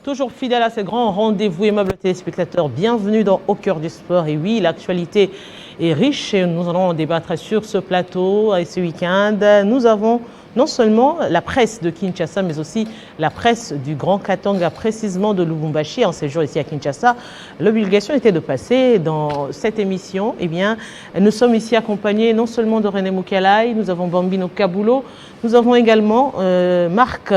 Toujours fidèle à ces grands rendez-vous, aimables téléspectateurs, bienvenue dans Au cœur du sport. Et oui, l'actualité est riche et nous allons en débattre sur ce plateau. Et ce week-end, nous avons non seulement la presse de Kinshasa, mais aussi la presse du Grand Katanga, précisément de Lubumbashi, en séjour ici à Kinshasa. L'obligation était de passer dans cette émission. Eh bien, nous sommes ici accompagnés non seulement de René Moukalai, nous avons Bambino Kabulo, nous avons également Marc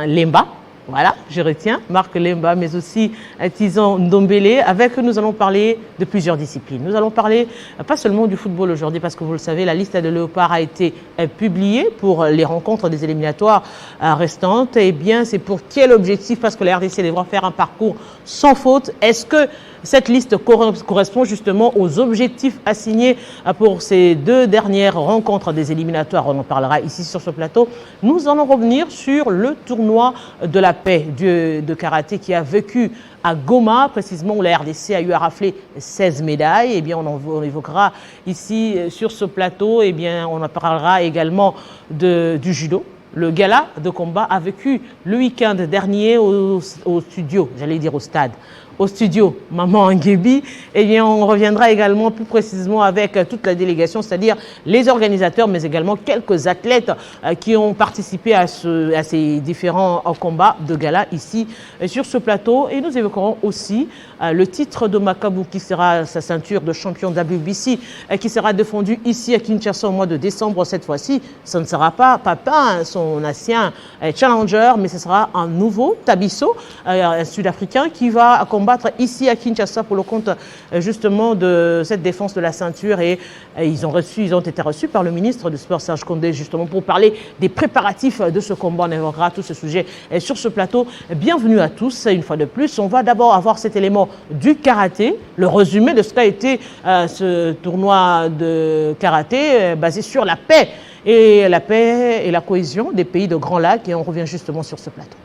Lemba. Voilà, je retiens, Marc Lemba, mais aussi Tizan Ndombele. Avec eux, nous allons parler de plusieurs disciplines. Nous allons parler pas seulement du football aujourd'hui, parce que vous le savez, la liste de Léopard a été publiée pour les rencontres des éliminatoires restantes. Eh bien, c'est pour quel objectif? Parce que la RDC devra faire un parcours sans faute. Est-ce que cette liste correspond justement aux objectifs assignés pour ces deux dernières rencontres des éliminatoires? On en parlera ici sur ce plateau. Nous allons revenir sur le tournoi de la paix de karaté qui a vécu à Goma, précisément où la RDC a eu à rafler 16 médailles. Eh bien, on évoquera ici sur ce plateau, eh bien, on en parlera également du judo. Le gala de combat a vécu le week-end dernier au studio, j'allais dire au stade, au studio Maman Nguebi. Eh bien, on reviendra également plus précisément avec toute la délégation, c'est-à-dire les organisateurs, mais également quelques athlètes qui ont participé à ces différents combats de gala ici sur ce plateau. Et nous évoquerons aussi le titre de Makabu qui sera sa ceinture de champion WBC qui sera défendu ici à Kinshasa au mois de décembre cette fois-ci. Ce ne sera pas Papin, son ancien challenger, mais ce sera un nouveau Tabiso, un Sud-Africain qui va combattre ici à Kinshasa pour le compte justement de cette défense de la ceinture. Et ils ont été reçus par le ministre du Sport Serge Condé justement pour parler des préparatifs de ce combat. On évoquera tout ce sujet sur ce plateau. Bienvenue à tous une fois de plus. On va d'abord avoir cet élément du karaté, le résumé de ce qu'a été ce tournoi de karaté basé sur la paix et la cohésion des pays de Grand Lac. Et on revient justement sur ce plateau.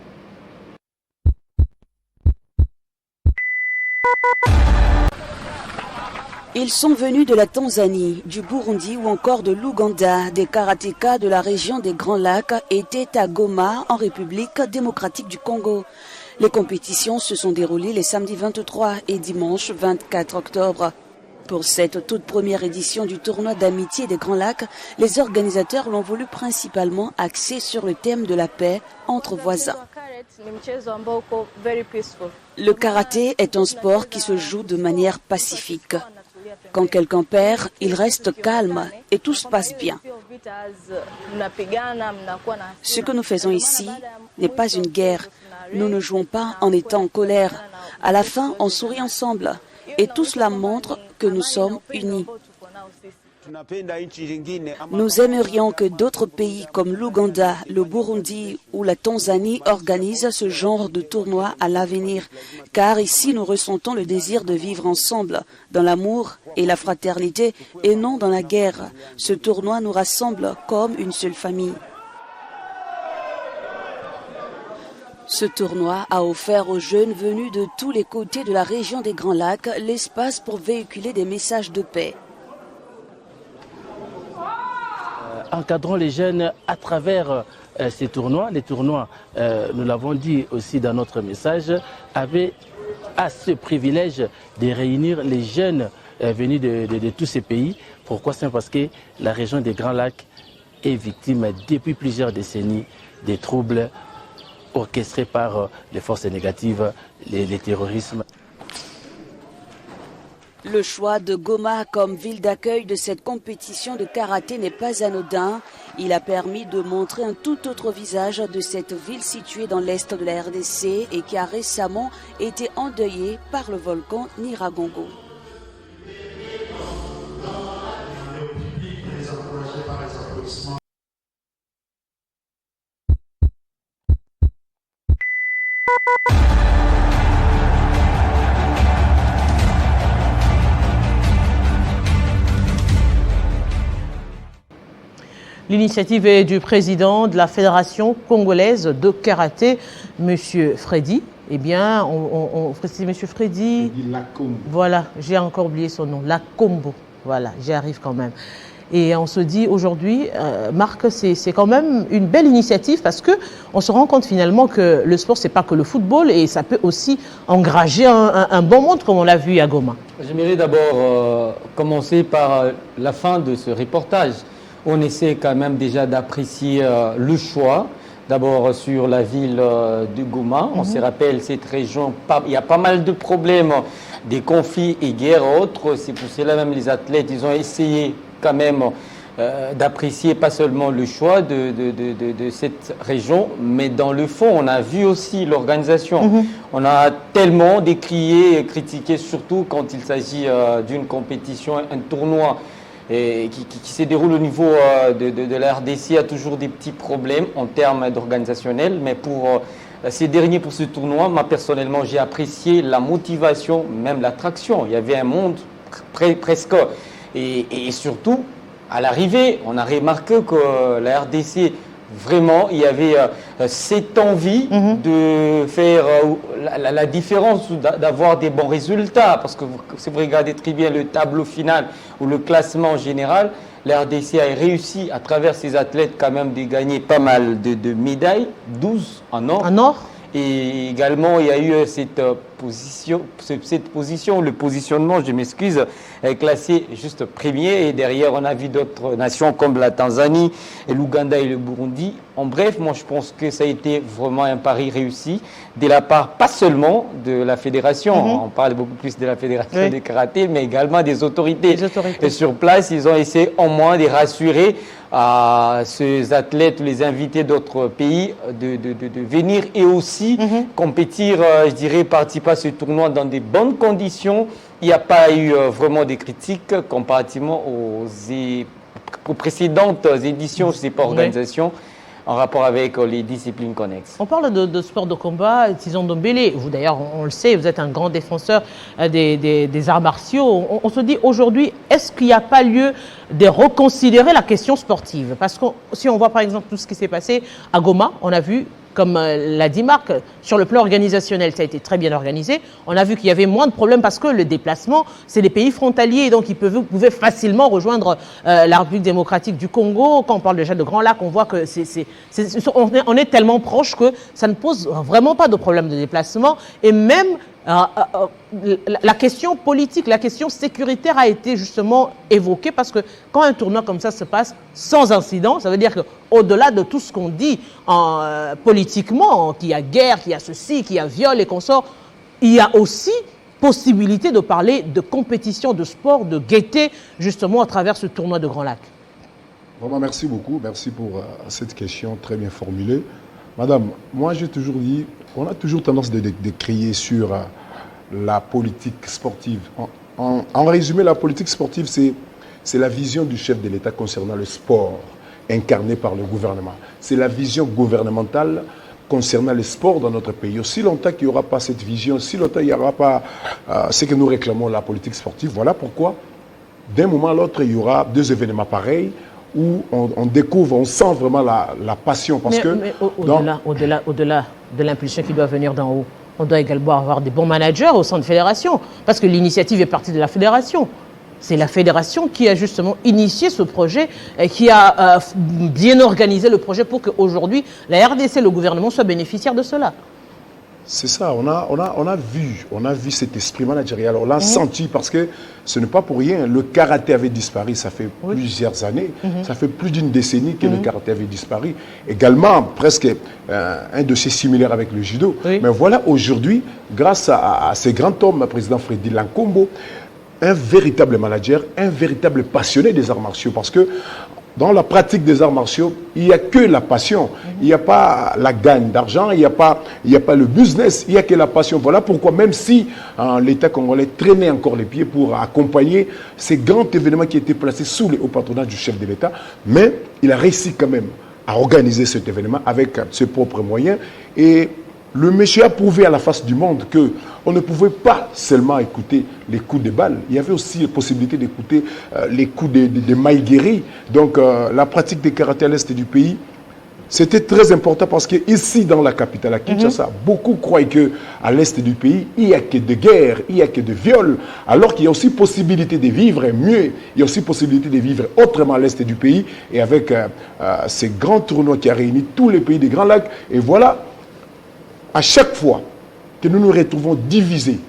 Ils sont venus de la Tanzanie, du Burundi ou encore de l'Ouganda. Des karatékas de la région des Grands Lacs étaient à Goma, en République démocratique du Congo. Les compétitions se sont déroulées les samedis 23 et dimanche 24 octobre. Pour cette toute première édition du tournoi d'amitié des Grands Lacs, les organisateurs l'ont voulu principalement axer sur le thème de la paix entre voisins. Le karaté est un sport qui se joue de manière pacifique. Quand quelqu'un perd, il reste calme et tout se passe bien. Ce que nous faisons ici n'est pas une guerre. Nous ne jouons pas en étant en colère. À la fin, on sourit ensemble et tout cela montre que nous sommes unis. Nous aimerions que d'autres pays comme l'Ouganda, le Burundi ou la Tanzanie organisent ce genre de tournoi à l'avenir, car ici nous ressentons le désir de vivre ensemble, dans l'amour et la fraternité et non dans la guerre. Ce tournoi nous rassemble comme une seule famille. Ce tournoi a offert aux jeunes venus de tous les côtés de la région des Grands Lacs l'espace pour véhiculer des messages de paix. Encadrons les jeunes à travers ces tournois. Les tournois, nous l'avons dit aussi dans notre message, avaient ce privilège de réunir les jeunes venus de tous ces pays. Pourquoi? C'est parce que la région des Grands Lacs est victime depuis plusieurs décennies des troubles orchestrés par les forces négatives, les terrorismes. Le choix de Goma comme ville d'accueil de cette compétition de karaté n'est pas anodin. Il a permis de montrer un tout autre visage de cette ville située dans l'est de la RDC et qui a récemment été endeuillée par le volcan Nyiragongo. L'initiative est du président de la Fédération congolaise de karaté, M. Freddy. Eh bien, c'est M. Freddy. Lacombe. Voilà, j'ai encore oublié son nom. Lacombe. Voilà, j'y arrive quand même. Et on se dit aujourd'hui, Marc, c'est quand même une belle initiative parce qu'on se rend compte finalement que le sport, ce n'est pas que le football et ça peut aussi engager un bon monde comme on l'a vu à Goma. J'aimerais d'abord commencer par la fin de ce reportage. On essaie quand même déjà d'apprécier le choix. D'abord sur la ville de Goma. On se rappelle, cette région, il y a pas mal de problèmes, des conflits et guerres autres. C'est pour cela même les athlètes, ils ont essayé quand même d'apprécier pas seulement le choix de cette région, mais dans le fond, on a vu aussi l'organisation. On a tellement décrié et critiqué, surtout quand il s'agit d'une compétition, un tournoi qui se déroule au niveau de la RDC. Il y a toujours des petits problèmes en termes d'organisationnel, mais pour ces derniers, pour ce tournoi, moi personnellement, j'ai apprécié la motivation, même l'attraction. Il y avait un monde presque. Et surtout, à l'arrivée, on a remarqué que la RDC, vraiment, il y avait cette envie de faire la différence, d'avoir des bons résultats. Parce que si vous regardez très bien le tableau final ou le classement général, la RDC a réussi, à travers ses athlètes, quand même, de gagner pas mal de médailles, 12 en or. En or. Et également, il y a eu cette position, le positionnement, je m'excuse, est classé juste premier. Et derrière, on a vu d'autres nations comme la Tanzanie, et l'Ouganda et le Burundi. En bref, moi, je pense que ça a été vraiment un pari réussi de la part, pas seulement de la fédération, on parle beaucoup plus de la fédération de karaté, mais également des autorités. Et sur place, ils ont essayé au moins de rassurer à ces athlètes, les invités d'autres pays, de venir et aussi compétir, je dirais, participer à ce tournoi dans des bonnes conditions. Il n'y a pas eu vraiment des critiques comparativement aux précédentes éditions, je ne sais pas, organisations, en rapport avec les disciplines connexes. On parle de sport de combat, Tizon Ndombele. Vous d'ailleurs, on le sait, vous êtes un grand défenseur des arts martiaux. On se dit aujourd'hui, est-ce qu'il n'y a pas lieu de reconsidérer la question sportive? Parce que si on voit par exemple tout ce qui s'est passé à Goma, on a vu, comme l'a dit Marc, sur le plan organisationnel, ça a été très bien organisé. On a vu qu'il y avait moins de problèmes parce que le déplacement, c'est des pays frontaliers, donc ils pouvaient facilement rejoindre la République démocratique du Congo. Quand on parle déjà de Grand Lac, on voit que on est tellement proche que ça ne pose vraiment pas de problème de déplacement. Et même la question politique, la question sécuritaire a été justement évoquée parce que quand un tournoi comme ça se passe sans incident, ça veut dire qu'au-delà de tout ce qu'on dit politiquement, qu'il y a guerre, qu'il y a ceci, qu'il y a viol et consorts, il y a aussi possibilité de parler de compétition, de sport, de gaieté justement à travers ce tournoi de Grand Lac. Vraiment, merci beaucoup. Merci pour cette question très bien formulée. Madame, moi j'ai toujours dit, on a toujours tendance de crier sur la politique sportive. En résumé, la politique sportive, c'est la vision du chef de l'État concernant le sport, incarné par le gouvernement. C'est la vision gouvernementale concernant le sport dans notre pays. Aussi longtemps qu'il n'y aura pas cette vision, aussi longtemps il n'y aura pas ce que nous réclamons, la politique sportive, voilà pourquoi, d'un moment à l'autre, il y aura deux événements pareils, où on découvre, on sent vraiment la passion. Parce mais au-delà de l'impulsion qui doit venir d'en haut, on doit également avoir des bons managers au sein de fédération. Parce que l'initiative est partie de la fédération. C'est la fédération qui a justement initié ce projet et qui a bien organisé le projet pour qu'aujourd'hui, la RDC, le gouvernement, soit bénéficiaire de cela. C'est ça, on a vu cet esprit managérial, on l'a senti parce que ce n'est pas pour rien. Le karaté avait disparu, ça fait plusieurs années, ça fait plus d'une décennie que le karaté avait disparu. Également, presque un dossier similaire avec le judo. Mais voilà aujourd'hui, grâce à ce grand homme, le président Freddy Lankombo, un véritable manager, un véritable passionné des arts martiaux parce que dans la pratique des arts martiaux, il n'y a que la passion. Il n'y a pas la gagne d'argent, il n'y a pas le business, il n'y a que la passion. Voilà pourquoi, même si l'État congolais traînait encore les pieds pour accompagner ces grands événements qui étaient placés sous le haut patronage du chef de l'État, mais il a réussi quand même à organiser cet événement avec ses propres moyens. Et le monsieur a prouvé à la face du monde qu'on ne pouvait pas seulement écouter les coups de balles. Il y avait aussi la possibilité d'écouter les coups de mailles guéries. Donc la pratique des karaté à l'est du pays C'était très important parce qu'ici, dans la capitale, à Kinshasa, beaucoup croient qu'à l'est du pays, il n'y a que de guerre, il n'y a que de viols, alors qu'il y a aussi possibilité de vivre mieux, il y a aussi possibilité de vivre autrement à l'est du pays, et avec ces grands tournois qui a réuni tous les pays des Grands Lacs. Et voilà, à chaque fois que nous nous retrouvons divisés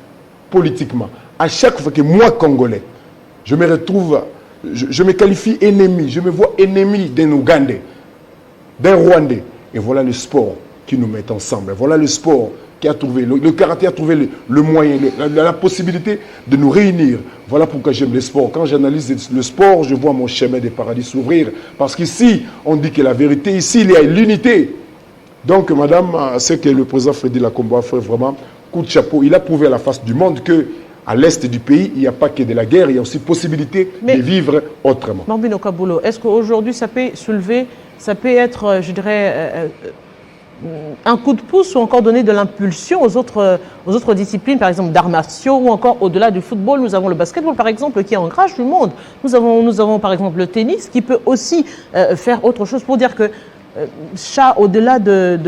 politiquement, à chaque fois que moi, Congolais, je me retrouve, je me qualifie ennemi, je me vois ennemi d'un Ougandais, d'un Rwandais. Et voilà le sport qui nous met ensemble. Voilà le sport qui a trouvé, le karaté a trouvé le moyen, la possibilité de nous réunir. Voilà pourquoi j'aime le sport. Quand j'analyse le sport, je vois mon chemin des paradis s'ouvrir. Parce qu'ici, on dit que la vérité, ici, il y a l'unité. Donc, madame, c'est que le président Frédéric Lakombo a fait vraiment coup de chapeau. Il a prouvé à la face du monde que à l'est du pays, il n'y a pas que de la guerre, il y a aussi possibilité de vivre autrement. Mambino Kabulo, est-ce qu'aujourd'hui, ça peut soulever, ça peut être, je dirais, un coup de pouce ou encore donner de l'impulsion aux autres disciplines, par exemple d'arts martiaux ou encore au-delà du football, nous avons le basketball par exemple qui engrange du monde. Nous avons par exemple le tennis qui peut aussi faire autre chose pour dire que au-delà de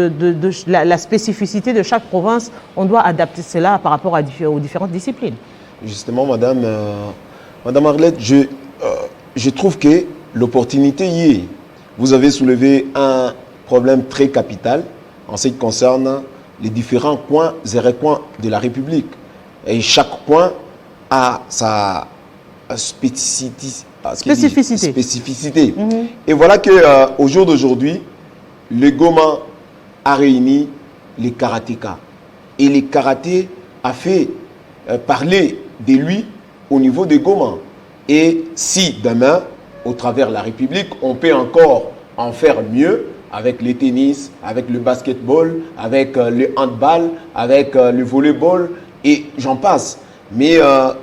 la spécificité de chaque province, on doit adapter cela par rapport aux différentes disciplines. Justement, Madame Arlette, je trouve que l'opportunité y est. Vous avez soulevé un problème très capital en ce qui concerne les différents coins et recoins de la République. Et chaque coin a sa spécificité. Et voilà qu'au jour d'aujourd'hui, le Goma a réuni les karatékas. Et le karaté a fait parler de lui au niveau de Goma. Et si demain, au travers de la République, on peut encore en faire mieux avec le tennis, avec le basketball, avec le handball, avec le volleyball, et j'en passe. Mais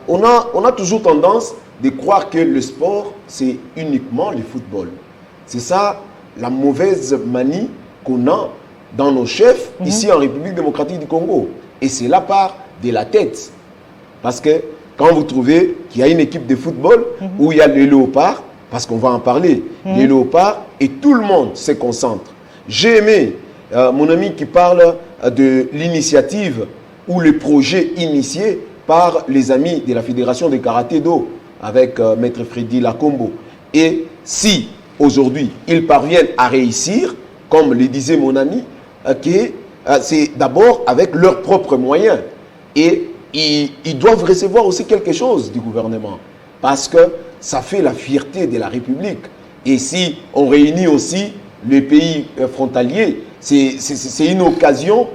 on a toujours tendance de croire que le sport, c'est uniquement le football. C'est ça la mauvaise manie qu'on a dans nos chefs ici en République démocratique du Congo. Et c'est la part de la tête. Parce que quand vous trouvez qu'il y a une équipe de football où il y a les léopards, parce qu'on va en parler, les léopards, et tout le monde se concentre. J'ai aimé mon ami qui parle de l'initiative ou le projet initié par les amis de la Fédération de Karaté-Do avec Maître Frédéric Lakombo. Et si aujourd'hui ils parviennent à réussir, comme le disait mon ami, c'est d'abord avec leurs propres moyens. Et ils doivent recevoir aussi quelque chose du gouvernement. Parce que ça fait la fierté de la République. Et si on réunit aussi les pays frontaliers, c'est une occasion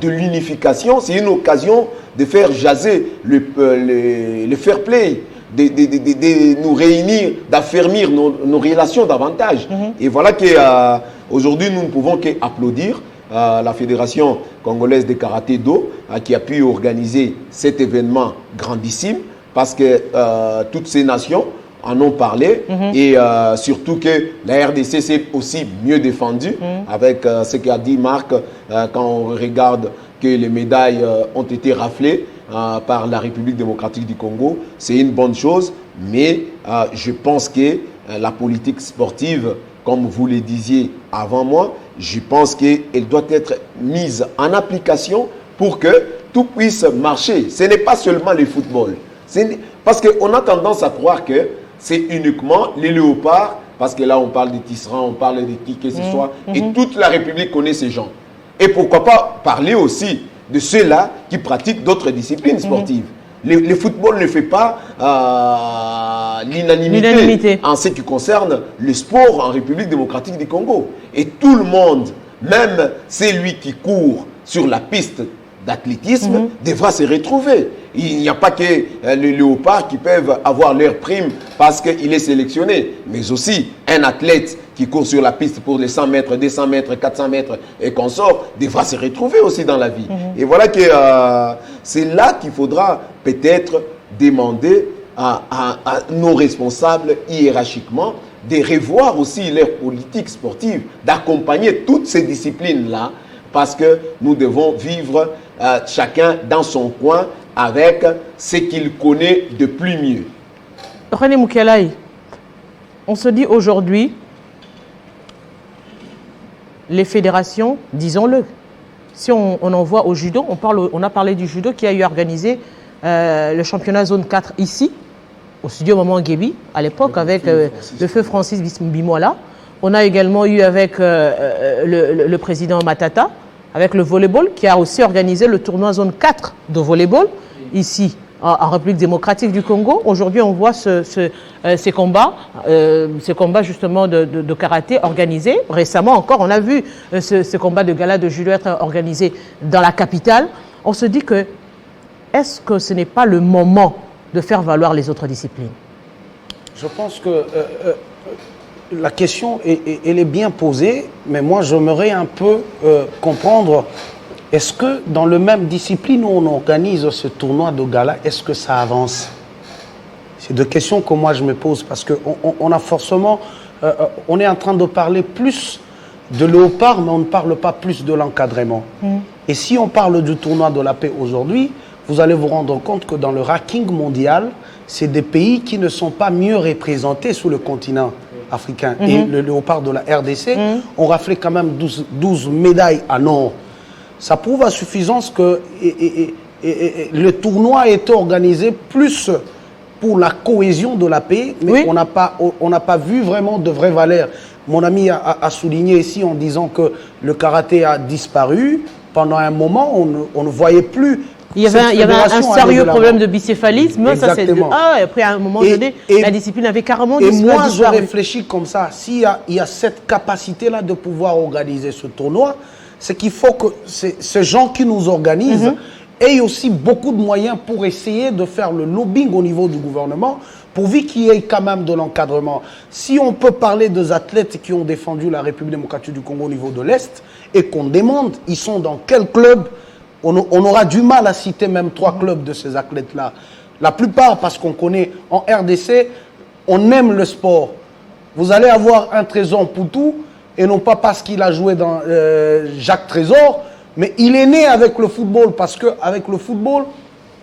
de l'unification, c'est une occasion de faire jaser le fair play, de nous réunir, d'affermir nos relations davantage. Et voilà qu'aujourd'hui, nous ne pouvons qu'applaudir la Fédération congolaise de karaté-do qui a pu organiser cet événement grandissime parce que toutes ces nations en ont parlé et surtout que la RDC s'est aussi mieux défendue avec ce qu'a dit Marc quand on regarde que les médailles ont été raflées par la République démocratique du Congo. C'est une bonne chose, mais je pense que la politique sportive, comme vous le disiez avant moi, je pense qu'elle doit être mise en application pour que tout puisse marcher. Ce n'est pas seulement le football. Parce qu'on a tendance à croire que c'est uniquement les léopards, parce que là on parle des tisserands, on parle de qui que ce soit, et toute la République connaît ces gens. Et pourquoi pas parler aussi de ceux-là qui pratiquent d'autres disciplines sportives. Le football ne fait pas l'unanimité en ce qui concerne le sport en République démocratique du Congo. Et tout le monde, même celui qui court sur la piste d'athlétisme, devra se retrouver. Il n'y a pas que les léopards qui peuvent avoir leur prime parce qu'il est sélectionné, mais aussi un athlète qui court sur la piste pour les 100 mètres, 200 mètres, 400 mètres et qu'on sort, devra se retrouver aussi dans la vie. Et voilà que c'est là qu'il faudra peut-être demander à nos responsables hiérarchiquement de revoir aussi leur politique sportive, d'accompagner toutes ces disciplines-là parce que nous devons vivre chacun dans son coin avec ce qu'il connaît de plus mieux. René Moukialaï, on se dit aujourd'hui, les fédérations, disons-le. Si on en voit au judo, on a parlé du judo qui a eu organisé le championnat zone 4 ici, au studio Maman Guébi, à l'époque, avec le feu Francis Bimola. On a également eu avec le président Matata, avec le volleyball, qui a aussi organisé le tournoi zone 4 de volleyball, ici, en République démocratique du Congo. Aujourd'hui, on voit ces combats justement de karaté organisés. Récemment encore, on a vu ce combat de gala de judo être organisé dans la capitale. On se dit que, est-ce que ce n'est pas le moment de faire valoir les autres disciplines? Je pense que la question, elle est bien posée, mais moi, j'aimerais un peu comprendre, est-ce que dans la même discipline où on organise ce tournoi de gala, est-ce que ça avance? C'est deux questions que moi, je me pose, parce qu'on a forcément, on est en train de parler plus de léopard, mais on ne parle pas plus de l'encadrement. Et si on parle du tournoi de la paix aujourd'hui, vous allez vous rendre compte que dans le ranking mondial, c'est des pays qui ne sont pas mieux représentés sur le continent africain. Et le léopard de la RDC, on raflait quand même 12 médailles en or. Ça prouve à suffisance que le tournoi est organisé plus pour la cohésion de la paix, mais on n'a pas vu vraiment de vraie valeur. Mon ami a souligné ici en disant que le karaté a disparu. Pendant un moment, on ne voyait plus. Il y avait un sérieux problème de bicéphalisme. Exactement. Et après, à un moment donné, la discipline avait carrément disparu. Et moi, je réfléchis comme ça. S'il y a cette capacité-là de pouvoir organiser ce tournoi, c'est qu'il faut que ces gens qui nous organisent aient aussi beaucoup de moyens pour essayer de faire le lobbying au niveau du gouvernement, pourvu qu'il y ait quand même de l'encadrement. Si on peut parler des athlètes qui ont défendu la République démocratique du Congo au niveau de l'Est, et qu'on demande, ils sont dans quel club, on aura du mal à citer même 3 clubs de ces athlètes-là. La plupart, parce qu'on connaît en RDC, on aime le sport. Vous allez avoir un Trésor Poutou, et non pas parce qu'il a joué dans Jacques Trésor, mais il est né avec le football, parce qu'avec le football,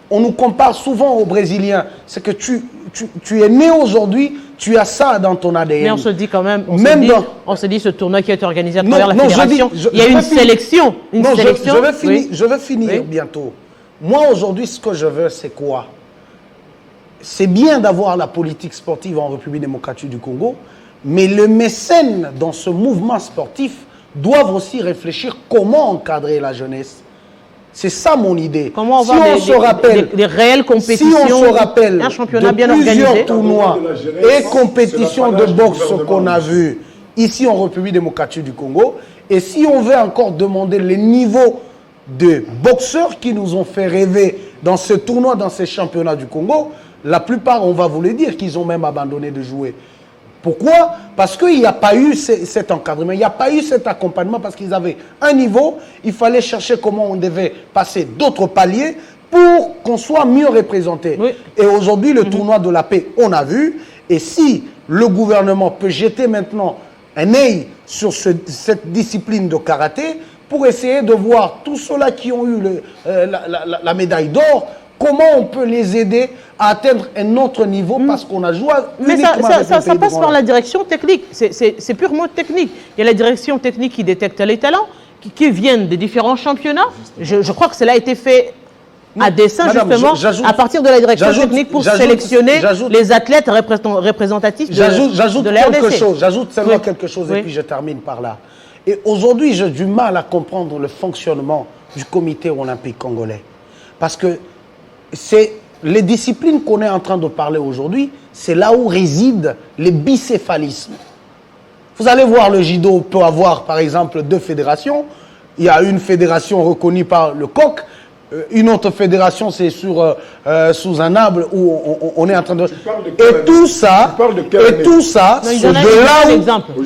on nous compare souvent aux Brésiliens. C'est que tu es né aujourd'hui, tu as ça dans ton ADN. Mais on se dit quand même, on se dit ce tournoi qui a été organisé à travers la fédération, il y a une sélection. Je vais finir bientôt. Moi, aujourd'hui, ce que je veux, c'est quoi? C'est bien d'avoir la politique sportive en République démocratique du Congo, mais les mécènes dans ce mouvement sportif doivent aussi réfléchir comment encadrer la jeunesse. C'est ça mon idée. Comment avoir des réelles compétitions, si on se rappelle un championnat de bien plusieurs organisé, tournois et compétitions de boxe qu'on a vu ici en République démocratique du Congo, et si on veut encore demander les niveaux de boxeurs qui nous ont fait rêver dans ce tournoi, dans ces championnats du Congo, la plupart, on va vous le dire, qu'ils ont même abandonné de jouer. Pourquoi? Parce qu'il n'y a pas eu cet encadrement, il n'y a pas eu cet accompagnement, parce qu'ils avaient un niveau, il fallait chercher comment on devait passer d'autres paliers pour qu'on soit mieux représenté. Et aujourd'hui, le tournoi de la paix, on a vu, et si le gouvernement peut jeter maintenant un œil sur cette discipline de karaté, pour essayer de voir tous ceux-là qui ont eu la médaille d'or, comment on peut les aider à atteindre un autre niveau parce qu'on a joué uniquement avec ça passe par la direction technique. C'est purement technique. Il y a la direction technique qui détecte les talents, qui viennent des différents championnats. Je crois que cela a été fait à dessein, justement, à partir de la direction technique pour sélectionner les athlètes représentatifs de la RDC. J'ajoute seulement quelque chose et puis je termine par là. Et aujourd'hui, j'ai du mal à comprendre le fonctionnement du comité olympique congolais. Parce que c'est les disciplines qu'on est en train de parler aujourd'hui, c'est là où réside les bicéphalismes. Vous allez voir, le judo peut avoir, par exemple, 2 fédérations. Il y a une fédération reconnue par le COC, une autre fédération, c'est sous un arbre où on est en train de... Et tout ça, c'est de là où...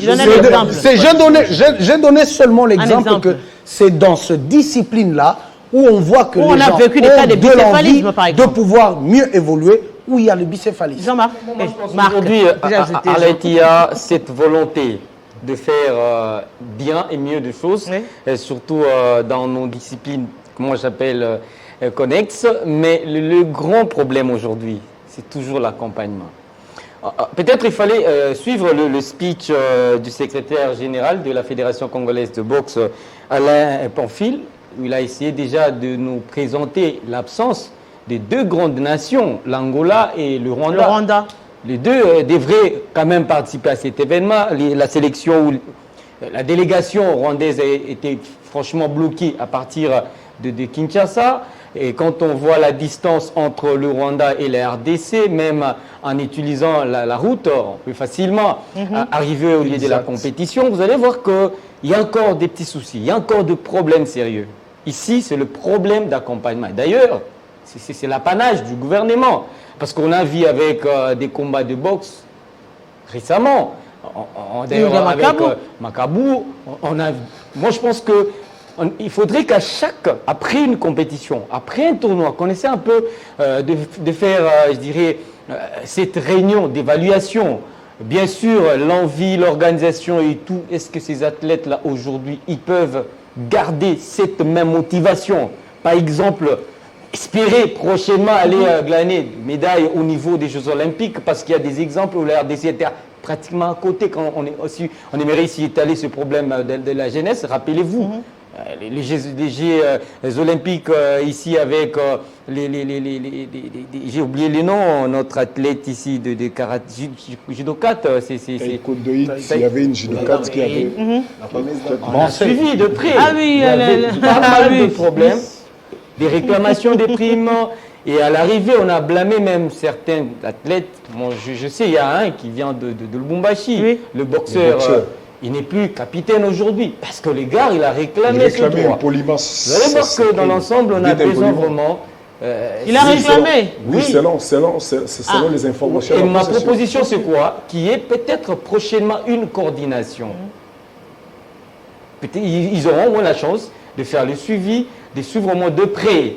J'ai donné seulement l'exemple que c'est dans cette discipline-là où on voit que les gens ont de l'envie de pouvoir mieux évoluer, où il y a le bicéphalisme. Jean-Marc, aujourd'hui, il y a cette volonté de faire bien et mieux de choses, et surtout dans nos disciplines, que moi j'appelle connexes. Mais le grand problème aujourd'hui, c'est toujours l'accompagnement. peut-être il fallait suivre le speech du secrétaire général de la Fédération congolaise de boxe, Alain Pamphile, où il a essayé déjà de nous présenter l'absence des deux grandes nations, l'Angola et le Rwanda. Le Rwanda. Les deux devraient quand même participer à cet événement. La sélection, la délégation rwandaise a été franchement bloquée à partir de Kinshasa. Et quand on voit la distance entre le Rwanda et la RDC, même en utilisant la route, on peut facilement arriver au lieu de la compétition. Vous allez voir qu'il y a encore des petits soucis, il y a encore des problèmes sérieux. Ici, c'est le problème d'accompagnement. D'ailleurs, c'est l'apanage du gouvernement. Parce qu'on a vu avec des combats de boxe récemment. D'ailleurs, avec Macabou, moi je pense que il faudrait après une compétition, après un tournoi, qu'on essaie un peu de faire, je dirais, cette réunion d'évaluation. Bien sûr, l'envie, l'organisation et tout, est-ce que ces athlètes-là, aujourd'hui, ils peuvent garder cette même motivation? Par exemple, espérer prochainement aller glaner des médailles au niveau des Jeux Olympiques, parce qu'il y a des exemples où la RDC était pratiquement à côté quand on aimerait s'y étaler ce problème de la jeunesse. Rappelez-vous, les Jeux Olympiques ici avec j'ai oublié les noms, notre athlète ici de karaté, judokate, il y avait une judokate qui avait on a suivi de près. Ah oui, il y avait pas mal de problèmes, des réclamations des primes. Et à l'arrivée, on a blâmé même certains athlètes. Bon, je sais, il y a un qui vient de Lubumbashi, le boxeur. Il n'est plus capitaine aujourd'hui. Parce que le gars, il a réclamé ce droit. Vous allez voir que dans l'ensemble, on a besoin vraiment... il a réclamé. Oui, selon les informations. Et ma proposition, c'est quoi? Qu'il y ait peut-être prochainement une coordination. Peut-être ils auront au moins la chance de faire le suivi, de suivre au moins de près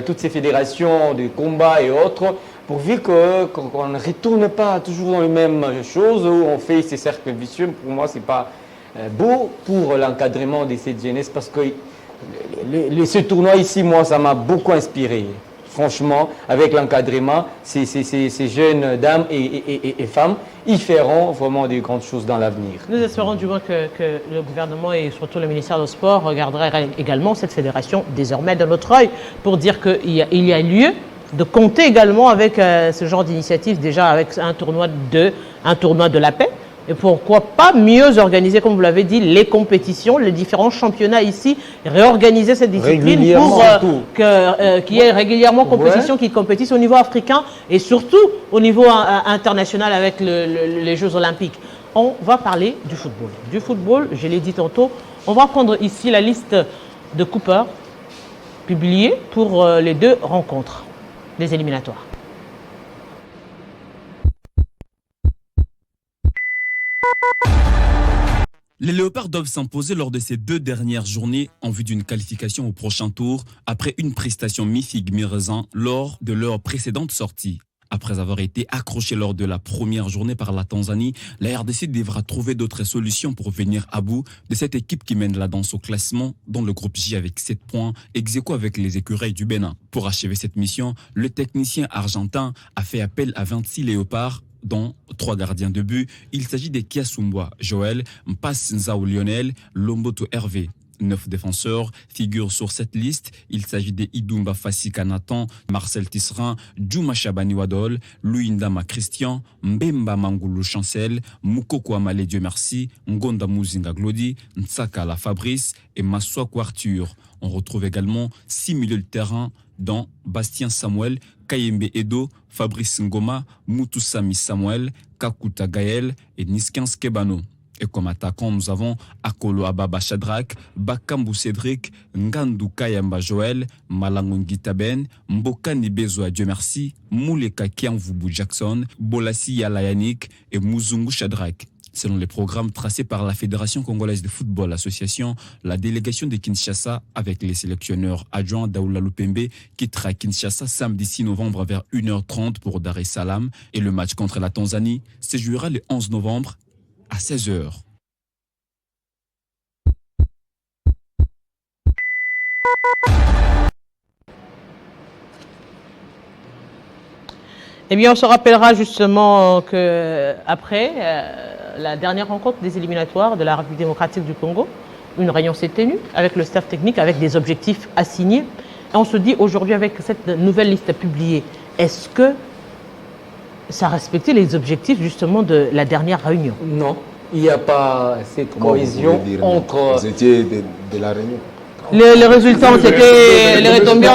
toutes ces fédérations de combat et autres, pourvu qu'on ne retourne pas toujours dans les mêmes choses où on fait ces cercles vicieux. Pour moi, ce n'est pas beau pour l'encadrement de cette jeunesse, parce que ce tournoi ici, moi, ça m'a beaucoup inspiré. Franchement, avec l'encadrement, ces jeunes dames et femmes, ils feront vraiment de grandes choses dans l'avenir. Nous espérons du moins que le gouvernement et surtout le ministère du Sport regardera également cette fédération désormais de notre œil pour dire qu'il y a lieu de compter également avec ce genre d'initiative, déjà avec un tournoi de la paix. Et pourquoi pas mieux organiser, comme vous l'avez dit, les compétitions, les différents championnats ici, réorganiser cette discipline pour qu'il y ait régulièrement compétition, qui compétissent au niveau africain et surtout au niveau international avec les Jeux Olympiques. On va parler du football. Du football, je l'ai dit tantôt, on va prendre ici la liste de Cooper publiée pour les deux rencontres des éliminatoires. Les Léopards doivent s'imposer lors de ces deux dernières journées en vue d'une qualification au prochain tour après une prestation mi-figue mi-raisin lors de leur précédente sortie. Après avoir été accroché lors de la première journée par la Tanzanie, la RDC devra trouver d'autres solutions pour venir à bout de cette équipe qui mène la danse au classement dans le groupe J avec 7 points, ex-aequo avec les Écureuils du Bénin. Pour achever cette mission, le technicien argentin a fait appel à 26 Léopards, dont 3 gardiens de but. Il s'agit des Kiasumbwa Joël, Mpas Nzao Lionel, Lomboto Hervé. 9 défenseurs figurent sur cette liste. Il s'agit des Idumba Fassika Nathan, Marcel Tisserin, Djouma Chabani Wadol, Louindama Christian, Mbemba Mangoulou Chancel, Moukoko Amale Dieu Merci, Ngonda Mouzinga Glody, Ntsakala Fabrice et Maswaku Arthur. On retrouve également 6 milieux de terrain dont Bastien Samuel, Kayembe Edo, Fabrice Ngoma, Moutousami Samuel, Kakuta Gaël et Niskans Kebano. Et comme attaquant, nous avons Akolo Ababa Shadrach, Bakambu Cédric, Ngandou Kayamba Joël, Malangongi Taben, Mboka Nibezo Dieu Merci, Mouleka Kianvubu Jackson, Bolassi Yala Yannick et Muzungu Shadrach. Selon les programmes tracés par la Fédération congolaise de football association, la délégation de Kinshasa avec les sélectionneurs adjoints Daoula Lupembe quittera Kinshasa samedi 6 novembre vers 1h30 pour Dar es Salaam et le match contre la Tanzanie se jouera le 11 novembre à 16h. Eh bien, on se rappellera justement qu'après la dernière rencontre des éliminatoires de la République démocratique du Congo, une réunion s'est tenue avec le staff technique, avec des objectifs assignés. Et on se dit aujourd'hui, avec cette nouvelle liste publiée, est-ce que ça respectait les objectifs justement de la dernière réunion? Non, il n'y a pas cette Comment cohésion vous pouvez dire, entre... Vous étiez de la réunion. Les résultats les retombées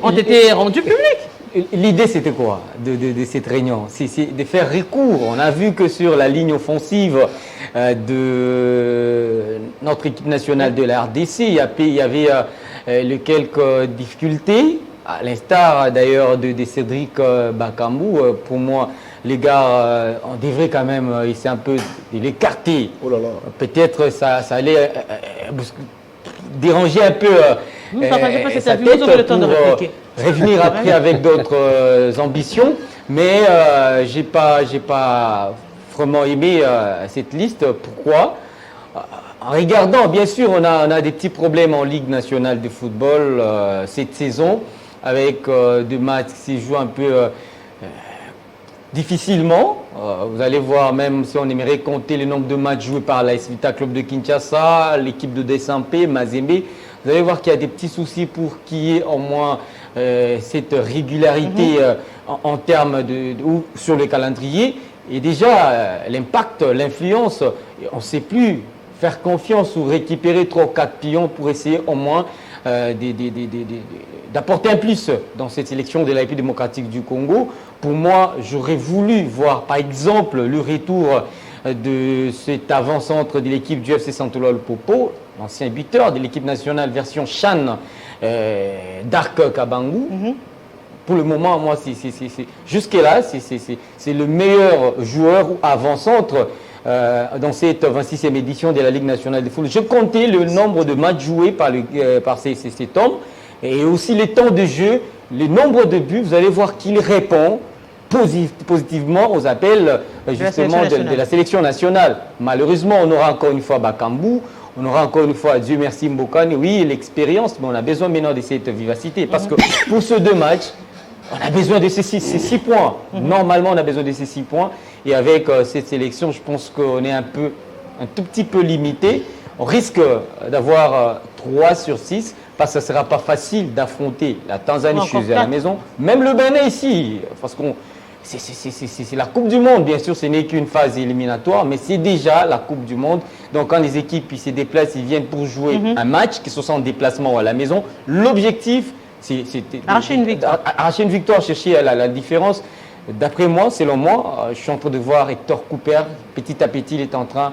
ont été rendus publics. L'idée, c'était quoi de cette réunion? C'est de faire recours. On a vu que sur la ligne offensive de notre équipe nationale de la RDC, il y avait quelques difficultés, à l'instar d'ailleurs de Cédric Bakambu. Pour moi, les gars, on devrait quand même essayer un peu de l'écarter. Oh là là. Peut-être ça allait déranger un peu Vous ne partagez pas cette sa avis, vous aurez le temps de pour, répliquer. revenir après avec d'autres ambitions. Mais j'ai pas vraiment aimé cette liste. Pourquoi? En regardant, bien sûr, on a des petits problèmes en Ligue nationale de football cette saison, avec des matchs qui se jouent un peu difficilement. Vous allez voir, même si on aimerait compter le nombre de matchs joués par l'AS Vita Club de Kinshasa, l'équipe de Desampé, Mazembe, vous allez voir qu'il y a des petits soucis pour qu'il y ait au moins cette régularité en termes ou sur le calendrier. Et déjà, l'impact, l'influence, on ne sait plus faire confiance ou récupérer 3 ou 4 pions pour essayer au moins d'apporter un plus dans cette sélection de la République démocratique du Congo. Pour moi, j'aurais voulu voir par exemple le retour de cet avant-centre de l'équipe du FC Santolol Popo, l'ancien buteur de l'équipe nationale version Chan, Dark Kabangu. Pour le moment, moi, jusque-là, c'est le meilleur joueur ou avant-centre dans cette 26e édition de la Ligue nationale de foot. Je comptais le nombre de matchs joués par cet homme et aussi les temps de jeu, le nombre de buts. Vous allez voir qu'il répond positivement aux appels justement de la sélection nationale. Malheureusement, on aura encore une fois Bakambu, on aura encore une fois, Dieu merci, Mbokani. Oui, l'expérience, mais on a besoin maintenant de cette vivacité parce que pour ces 2 matchs, on a besoin de ces 6 points. Normalement, on a besoin de ces 6 points. Et avec cette sélection, je pense qu'on est un tout petit peu limité. On risque d'avoir 3 sur 6 parce que ce ne sera pas facile d'affronter la Tanzanie chez à la maison. Même le Bénin ici, parce que c'est la Coupe du Monde. Bien sûr, ce n'est qu'une phase éliminatoire, mais c'est déjà la Coupe du Monde. Donc, quand les équipes se déplacent, ils viennent pour jouer un match, que ce soit en déplacement ou à la maison. L'objectif, c'est arracher une victoire. Arracher une victoire, chercher la différence. D'après moi, selon moi, je suis en train de voir Hector Cooper, petit à petit, il est en train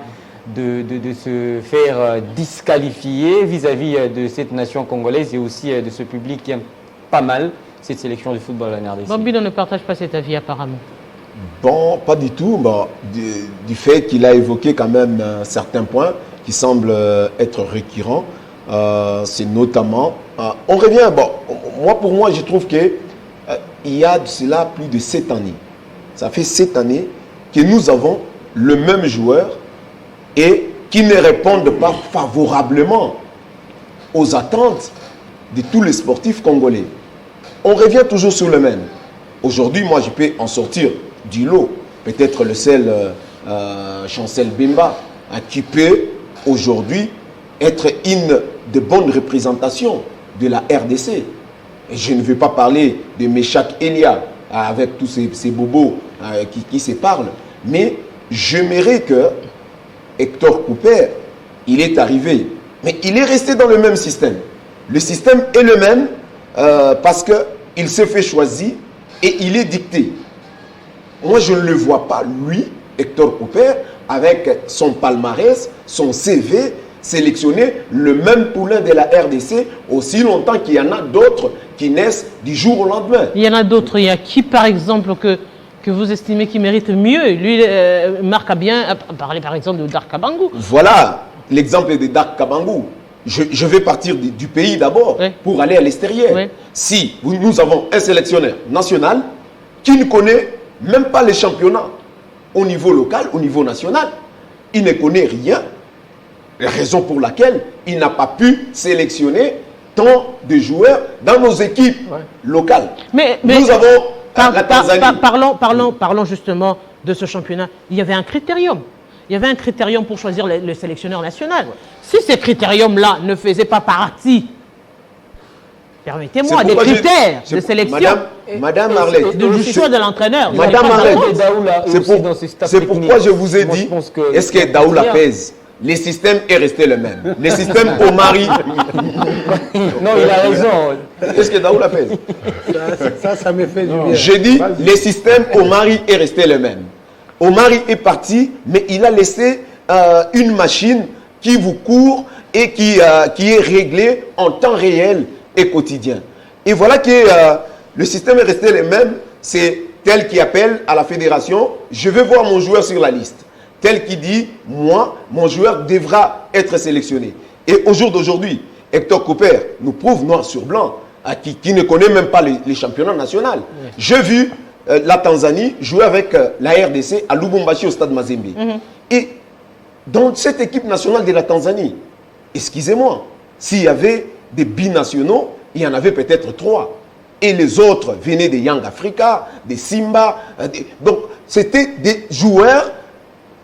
de se faire disqualifier vis-à-vis de cette nation congolaise et aussi de ce public qui aime pas mal cette sélection de football en RDC. Bambi ne partage pas cet avis apparemment. Bon, pas du tout. Bon, du fait qu'il a évoqué quand même certains points qui semblent être récurrents, c'est notamment... on revient, bon, pour moi, je trouve que il y a de cela plus de 7 années. Ça fait 7 années que nous avons le même joueur et qui ne répondent pas favorablement aux attentes de tous les sportifs congolais. On revient toujours sur le même. Aujourd'hui, moi, je peux en sortir du lot. Peut-être le seul Chancel Bemba qui peut aujourd'hui être une de bonnes représentations de la RDC. Et je ne veux pas parler de Meshak Elia avec tous ces bobos qui se parlent. Mais j'aimerais que Hector Cooper, il est arrivé. Mais il est resté dans le même système. Le système est le même parce qu'il s'est fait choisir et il est dicté. Moi, je ne le vois pas, lui, Hector Cooper, avec son palmarès, son CV, sélectionner le même poulain de la RDC aussi longtemps qu'il y en a d'autres qui naissent du jour au lendemain. Il y en a d'autres. Il y a qui, par exemple, que vous estimez qui mérite mieux? Lui, Marc a bien parlé, par exemple, de Dark Kabangu. Voilà l'exemple de Dark Kabangu. Je vais partir du pays d'abord pour aller à l'extérieur. Oui. Si nous avons un sélectionneur national qui ne connaît même pas les championnats au niveau local, au niveau national, il ne connaît rien. La raison pour laquelle il n'a pas pu sélectionner tant de joueurs dans nos équipes locales. Mais nous avons la Tanzanie. Parlons justement de ce championnat. Il y avait un critérium. Il y avait un critérium pour choisir le sélectionneur national. Si ces critériums-là ne faisaient pas partie, permettez-moi, des critères de sélection, Madame Arlette, du choix de l'entraîneur. Madame Arlette, c'est c'est pourquoi je vous ai dit, est-ce que Daoula pèse? Le système est resté le même. Le système Omari. Non, il a raison. Est-ce que Daoula pèse? Ça me fait du bien. J'ai dit, le système Omari est resté le même. Omari est parti, mais il a laissé une machine qui vous court et qui est réglée en temps réel et quotidien. Et voilà que le système est resté le même. C'est tel qui appelle à la fédération, je veux voir mon joueur sur la liste. Tel qui dit, moi, mon joueur devra être sélectionné. Et au jour d'aujourd'hui, Hector Cooper nous prouve noir sur blanc, qui ne connaît même pas les championnats nationaux. Oui. J'ai vu la Tanzanie jouer avec la RDC à Lubumbashi au stade Mazembe. Et dans cette équipe nationale de la Tanzanie, excusez-moi, s'il y avait des binationaux, il y en avait peut-être 3. Et les autres venaient des Young Africa, des Simba. Donc, c'était des joueurs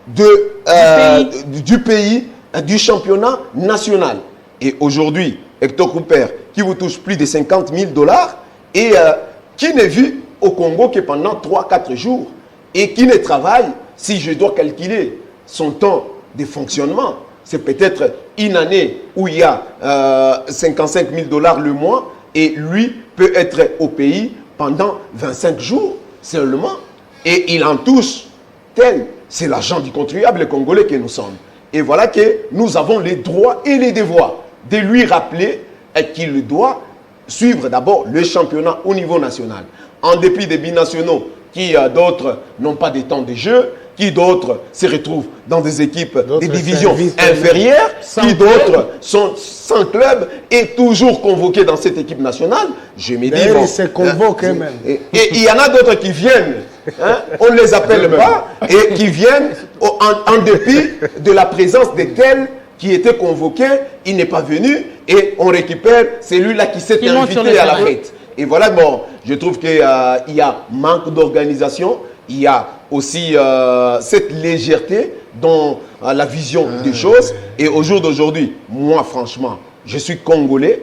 du pays, du championnat national. Et aujourd'hui, Hector Cooper, qui vous touche plus de 50 000 $, et qui n'est vu au Congo que pendant 3-4 jours, et qui ne travaille, si je dois calculer son temps de fonctionnement, c'est peut-être une année où il y a 55 000 $ le mois, et lui peut être au pays pendant 25 jours seulement, et il en touche tel. C'est l'argent du contribuable congolais que nous sommes. Et voilà que nous avons les droits et les devoirs de lui rappeler qu'il doit suivre d'abord le championnat au niveau national. En dépit des binationaux qui, d'autres, n'ont pas de temps de jeu, qui d'autres se retrouvent dans des équipes, des divisions inférieures, qui d'autres sont sans club et toujours convoqués dans cette équipe nationale. Je me dis, bon, ils se convoquent même. Et il y en a d'autres qui viennent, hein, on ne les appelle pas, et qui viennent en dépit de la présence de tels qui étaient convoqués, il n'est pas venu, et on récupère celui-là qui s'est invité à la fête. Et voilà, bon, je trouve qu'il y a manque d'organisation, il y a aussi cette légèreté dans la vision des choses. Et au jour d'aujourd'hui, moi, franchement, je suis Congolais,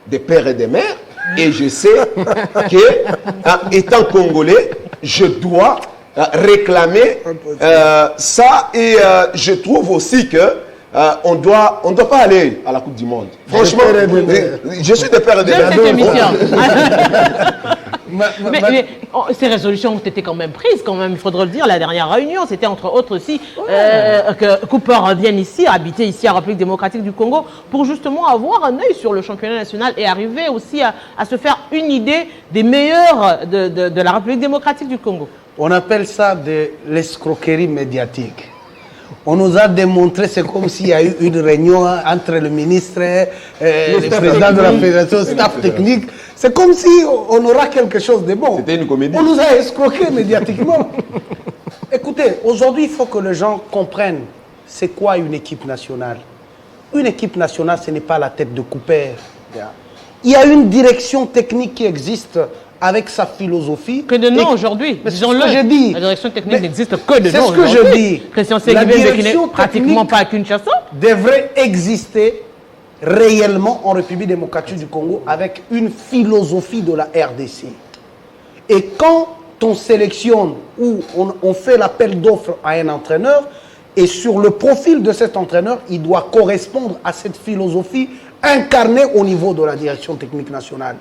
des pères et des mères, et je sais que, étant Congolais, je dois réclamer ça. Et je trouve aussi que on doit pas aller à la Coupe du Monde. Franchement, je suis des pères et des mères. Mais ces résolutions ont été quand même prises, quand même, il faudra le dire. La dernière réunion, c'était entre autres aussi que Cooper vienne ici, habiter ici à la République démocratique du Congo, pour justement avoir un œil sur le championnat national et arriver aussi à se faire une idée des meilleurs de la République démocratique du Congo. On appelle ça de l'escroquerie médiatique. On nous a démontré, c'est comme s'il y a eu une réunion entre le ministre, le président de la fédération, staff technique. C'est comme si on aura quelque chose de bon. C'était une comédie. On nous a escroqués médiatiquement. Écoutez, aujourd'hui, il faut que les gens comprennent c'est quoi une équipe nationale. Une équipe nationale, ce n'est pas la tête de Cooper. Il y a une direction technique qui existe avec sa philosophie. Que de nom aujourd'hui, disons-le. C'est ce que je dis. La direction technique n'existe que de nom. C'est ce que je dis. Christian Séguibé n'est pratiquement pas à Kinshasa. Devrait exister réellement en République démocratique du Congo avec une philosophie de la RDC. Et quand on sélectionne ou on fait l'appel d'offres à un entraîneur, et sur le profil de cet entraîneur, il doit correspondre à cette philosophie incarnée au niveau de la direction technique nationale.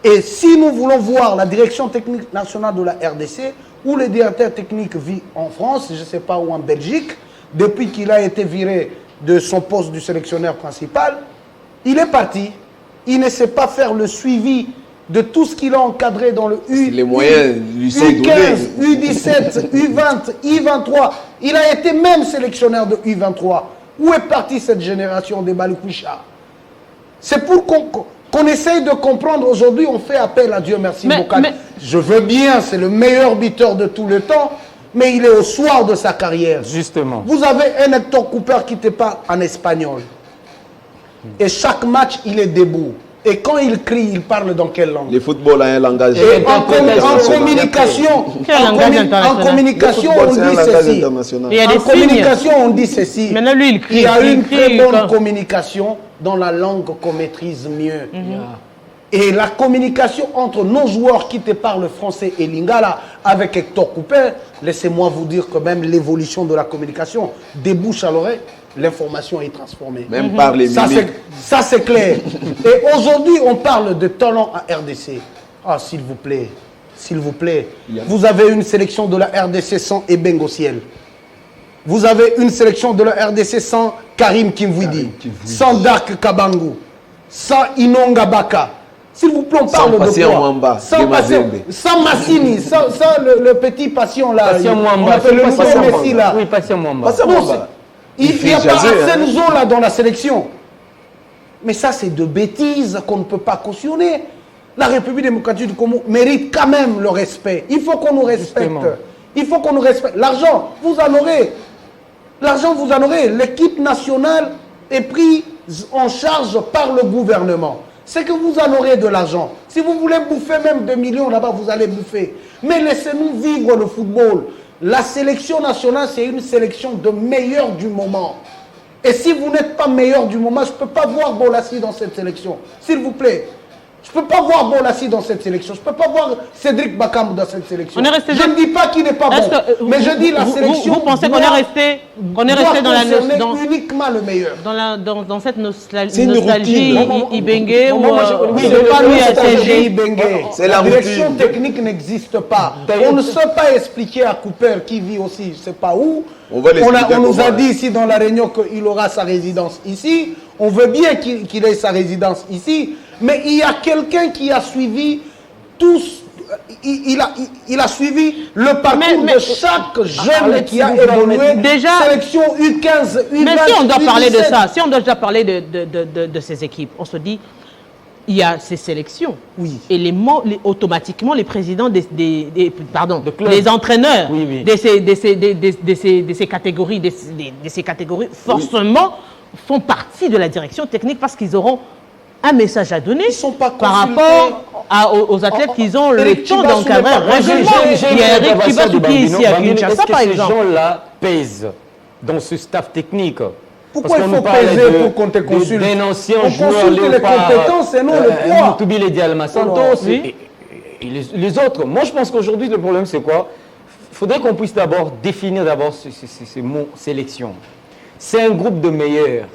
Et si nous voulons voir la direction technique nationale de la RDC, où le directeur technique vit en France, je ne sais pas, ou en Belgique, depuis qu'il a été viré de son poste du sélectionneur principal, il est parti. Il ne sait pas faire le suivi de tout ce qu'il a encadré dans le U, les moyens lui sont U15, U17, U20, U23. Il a été même sélectionneur de U23. Où est partie cette génération des Balikwisha? C'est pour qu'on essaye de comprendre. Aujourd'hui, on fait appel à Dieu merci Bokal. Je veux bien, c'est le meilleur buteur de tout le temps, mais il est au soir de sa carrière. Justement. Vous avez un Hector Cooper qui te parle en espagnol. Et chaque match, il est debout. Et quand il crie, il parle dans quelle langue? Le football a un langage. Et en communication, Quel langage international? en communication, Le on football, c'est un dit langage ceci. international. Il y a des En signes. communication, on dit ceci. Maintenant, lui, il crie. Il y a une crie très bonne quand- communication dans la langue qu'on maîtrise mieux. Et la communication entre nos joueurs qui te parlent français et Lingala avec Hector Cooper, laissez-moi vous dire quand même l'évolution de la communication des bouches à l'oreille, l'information est transformée. Même par les mimiques. Ça c'est clair. Et aujourd'hui, on parle de talent à RDC. Ah, s'il vous plaît, s'il vous plaît. Vous avez une sélection de la RDC sans Ebeng au ciel. Vous avez une sélection de la RDC sans Karim Kimvidi, sans Dark Kabangu, sans Inonga Baka. S'il vous plaît, on parle de Patient quoi? Mwamba, Sans Patient, sans Massini, sans le petit patient là. Patient On Mwamba, appelle le Patient nouveau Mwamba. Messi là. Oui, Patient Mwamba. Patient Non, Mwamba. il n'y a fait pas jaser, Asenzo là dans la sélection. Mais ça, c'est de bêtises qu'on ne peut pas cautionner. La République démocratique du Congo mérite quand même le respect. Il faut qu'on nous respecte. Justement. Il faut qu'on nous respecte. L'argent, vous en aurez. L'argent, vous en aurez. L'équipe nationale est prise en charge par le gouvernement. C'est que vous en aurez de l'argent. Si vous voulez bouffer même 2 millions là-bas, vous allez bouffer. Mais laissez-nous vivre le football. La sélection nationale, c'est une sélection de meilleurs du moment. Et si vous n'êtes pas meilleur du moment, je ne peux pas voir Bolassi dans cette sélection. S'il vous plaît. Je ne peux pas voir Bolassi dans cette sélection. Je ne peux pas voir Cédric Bakam dans cette sélection. On est resté Je ne dis pas qu'il n'est pas bon. Est-ce que, Mais je dis la sélection. Vous pensez qu'on est doit- resté, doit dans la concerner dans, uniquement le meilleur. dans cette C'est une nostalgie routine. Ibenge ou Oui, c'est c'est pas lui à CG CG. Ibenge. C'est la La direction routine. technique n'existe pas. On ne sait pas expliquer à Cooper qui vit aussi, je ne sais pas où. On va l'expliquer On nous a comment. dit ici dans la réunion qu'il aura sa résidence ici. On veut bien qu'il ait sa résidence ici. Mais il y a quelqu'un qui a suivi tous. Il a suivi le parcours Mais- de chaque jeune Alex, qui a s'il vous plaît, évolué. déjà- Sélection U15, U20. Mais si on doit parler de U17. ça, si on doit déjà parler de ces équipes, on se dit, il y a ces sélections. Oui. Et automatiquement, les présidents pardon, De clubs. les entraîneurs Oui, oui. de ces catégories, forcément, font partie de la direction technique parce qu'ils auront un message à donner Ils sont pas par consultés. rapport aux athlètes qu'ils ont le Eric temps Chibassou d'encadrer n'est pas régulièrement. Il y a Eric Chibassou qui est ici à Kinshasa, par Est-ce que exemple. ces gens-là pèsent dans ce staff technique? Pourquoi Parce il qu'on faut nous parlait peser pour qu'on te consulte? D'un ancien On joueur consulte les Léopard, compétences et non le poids. Moutoubi Dialma Santos Oui. et les autres. Moi, je pense qu'aujourd'hui, le problème, c'est quoi? Il faudrait qu'on puisse d'abord définir ces mots sélection. C'est un groupe de meilleurs.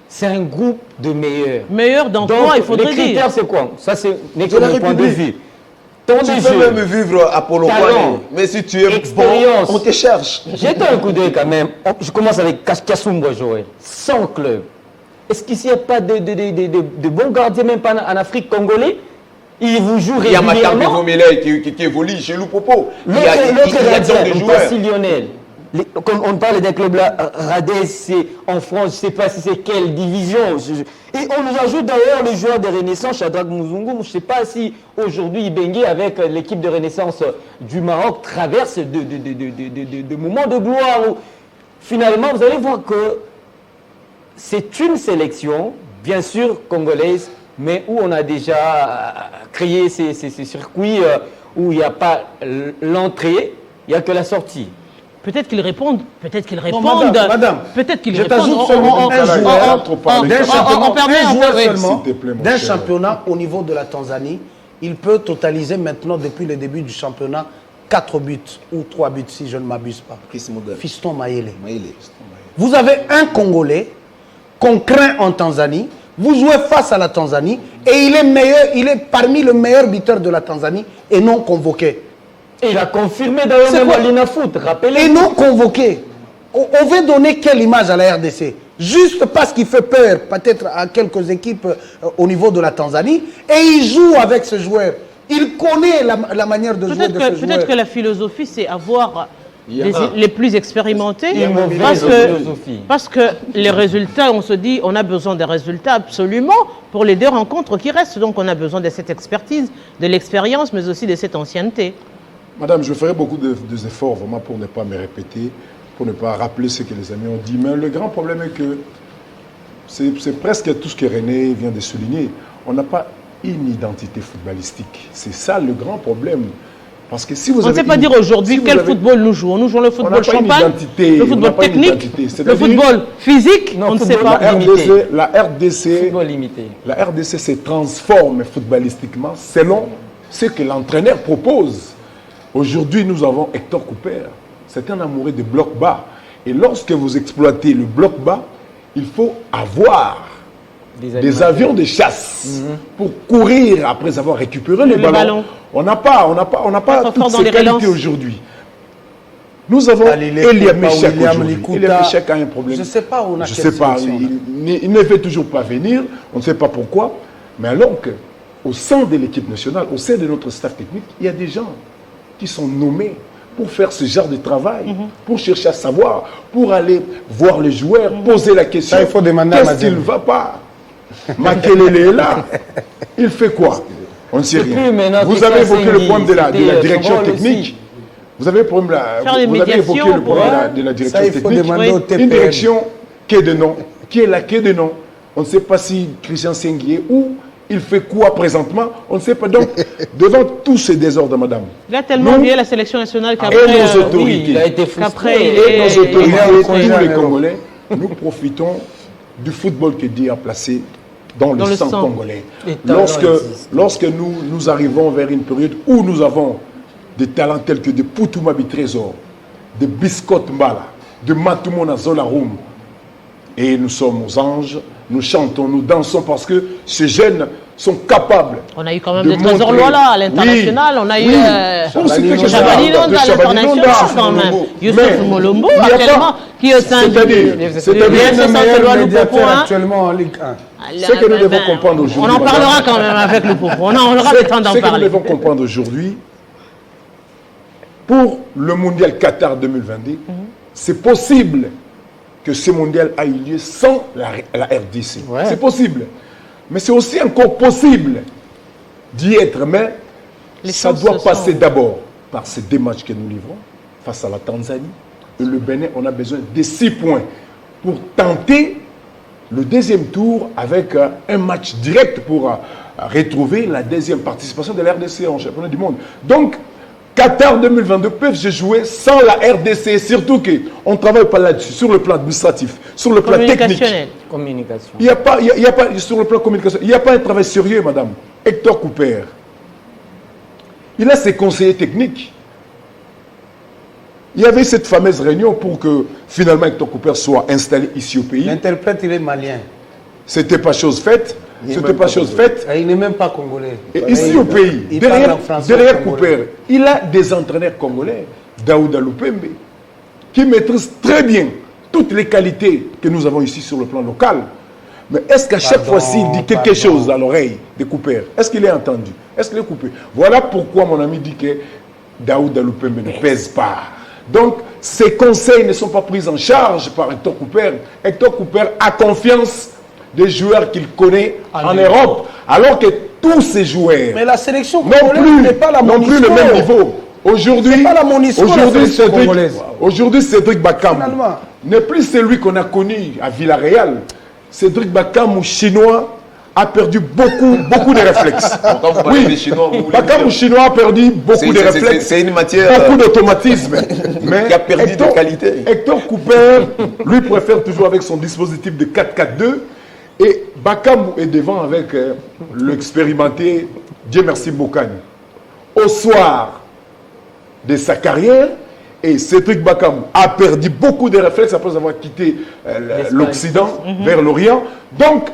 C'est un groupe de meilleurs. Meilleur dans Donc, quoi, il faudrait les critères, dire. c'est quoi? Ça, c'est n'est que De la mon point de République. vue. Temps Tu de peux jeu, même vivre à Polo Talent. Kwane, mais si tu es Expérience. bon, on te cherche. Jetez un coup d'œil quand même. Je commence avec Kasumba Joël. 100 clubs. Est-ce qu'ici, il n'y a pas de bons gardiens, même pas en Afrique congolais? Ils vous jouent Il y a Matambe régulièrement. Vomele qui évolue chez Loupopo. Il y L'autre a gardien, donc des joueurs. Mpassi Lionel. Comme on parle d'un club là, Radès, c'est en France, je ne sais pas si c'est quelle division. Et on nous ajoute d'ailleurs le joueur de Renaissance, Shadrack Muzungu. Je ne sais pas si aujourd'hui Ibenge, avec l'équipe de Renaissance du Maroc, traverse de moments de gloire où finalement vous allez voir que c'est une sélection, bien sûr congolaise, mais où on a déjà créé ces circuits où il n'y a pas l'entrée, il n'y a que la sortie. Peut-être qu'ils répondent, peut-être qu'ils répondent. madame, peut-être qu'ils je répondent. t'ajoute seulement un joueur trop parler. d'un championnat, on permet un un joueur peu, oui. seulement S'il te plaît, mon d'un cher. championnat au niveau de la Tanzanie. Il peut totaliser maintenant, depuis le début du championnat, 4 buts ou 3 buts si je ne m'abuse pas. Chris Mugabe. Fiston Mayele. Maïle. Vous avez un Congolais qu'on craint en Tanzanie. Vous jouez face à la Tanzanie et il est meilleur, il est parmi les meilleurs buteurs de la Tanzanie et non convoqué. Et il a confirmé d'ailleurs C'est même quoi à l'INAFOOT, Et rappelez-vous. non convoqué. On veut donner quelle image à la RDC? Juste parce qu'il fait peur peut-être à quelques équipes au niveau de la Tanzanie et il joue avec ce joueur. Il connaît la manière de jouer de ce joueur. Peut-être que la philosophie, c'est avoir Il y a un. les plus expérimentés. Une mauvaise philosophie. Parce que les résultats, on se dit, on a besoin des résultats absolument pour les 2 rencontres qui restent. Donc on a besoin de cette expertise, de l'expérience, mais aussi de cette ancienneté. Madame, je ferai beaucoup d'efforts vraiment pour ne pas me répéter, pour ne pas rappeler ce que les amis ont dit. Mais le grand problème est que c'est presque tout ce que René vient de souligner. on n'a pas une identité footballistique. C'est ça le grand problème. Parce que si vous on ne sait pas dire aujourd'hui quel football nous jouons. Nous jouons le football champagne, le football technique, le football physique, on ne sait pas. La RDC se transforme footballistiquement selon ce que l'entraîneur propose. Aujourd'hui, nous avons Hector Cooper. C'est un amoureux de bloc bas. Et lorsque vous exploitez le bloc bas, il faut avoir des avions de chasse pour courir après avoir récupéré les ballons. On n'a pas toutes ces qualités aujourd'hui. Nous avons Eliam Meshek aujourd'hui. Eliam Meshek a un problème. Je ne sais pas où on a Je sais pas. Il ne veut toujours pas venir. On ne sait pas pourquoi. Mais alors qu'au sein de l'équipe nationale, au sein de notre staff technique, il y a des gens qui sont nommés pour faire ce genre de travail, pour chercher à savoir, pour aller voir les joueurs, poser la question. Il faut demander à qu'est-ce qu'il ne va pas? Makelele est là. Il fait quoi? On ne sait rien. Vous avez évoqué le problème de la direction technique. Vous avez évoqué le problème de la direction technique. Une direction qui est de nom, qui est la quai de nom. On ne sait pas si Christian Sengue est où. Il fait quoi présentement? On ne sait pas. Donc, devant tous ces désordres, madame. Il a tellement lié la sélection nationale qu'après... Et nos autorités. Il a été frustré. Et nos autorités, tous les Congolais, nous profitons du football que Dieu a placé dans le sang congolais. Lorsque nous arrivons vers une période où nous avons des talents tels que de Putumabi Trésor, de Biscotte Mbala, de Matumona Zolarum, et nous sommes aux anges, nous chantons, nous dansons parce que ces jeunes sont capables. On a eu quand même des Trésors Lola à l'international, on a eu Chabani Londa à l'international quand même. Youssef Molombo actuellement qui est au sein du actuellement en Ligue 1. Ce que nous devons comprendre aujourd'hui. On en parlera quand même avec le pauvre. On aura le temps d'en parler. Ce que nous devons comprendre aujourd'hui, pour le mondial Qatar 2022, c'est possible que ce mondial a eu lieu sans la RDC. Ouais. C'est possible. Mais c'est aussi encore possible d'y être. Mais ça doit passer d'abord par ces deux matchs que nous livrons face à la Tanzanie et le Bénin. On a besoin de 6 points pour tenter le deuxième tour avec un match direct pour retrouver la deuxième participation de la RDC en championnat du monde. Donc, Qatar 2022 peuvent se jouer sans la RDC, surtout qu'on ne travaille pas là-dessus, sur le plan administratif, sur le plan technique. Communication. Il n'y a pas, sur le plan communication, il n'y a pas un travail sérieux, madame. Hector Cooper, il a ses conseillers techniques. Il y avait cette fameuse réunion pour que finalement Hector Cooper soit installé ici au pays. L'interprète, il est malien. C'était pas chose faite. C'était pas chose faite. Et il n'est même pas congolais. Et ici au pays, derrière Cooper, il a des entraîneurs congolais, Daouda Lupembe, qui maîtrisent très bien toutes les qualités que nous avons ici sur le plan local. Mais est-ce qu'à chaque fois s'il dit quelque chose à l'oreille de Cooper, est-ce qu'il est entendu? Est-ce qu'il est coupé? Voilà pourquoi mon ami dit que Daouda Lupembe ne pèse pas. Donc, ces conseils ne sont pas pris en charge par Hector Cooper. Hector Cooper a confiance des joueurs qu'il connaît en Europe, alors que tous ces joueurs mais la sélection n'est pas le même niveau. Aujourd'hui, Cédric Bakam n'est plus celui qu'on a connu à Villarreal. Cédric Bakam, chinois, a perdu beaucoup de réflexes. Bakam, chinois, a perdu beaucoup de réflexes. C'est une matière. Beaucoup d'automatisme. Mais qui a perdu de qualité. Hector Cooper, lui, préfère toujours avec son dispositif de 4-4-2. Et Bakam est devant avec l'expérimenté, Dieu merci, Bokani. Au soir de sa carrière, et Cédric Bakam a perdu beaucoup de réflexes après avoir quitté l'Occident vers l'Orient. Donc,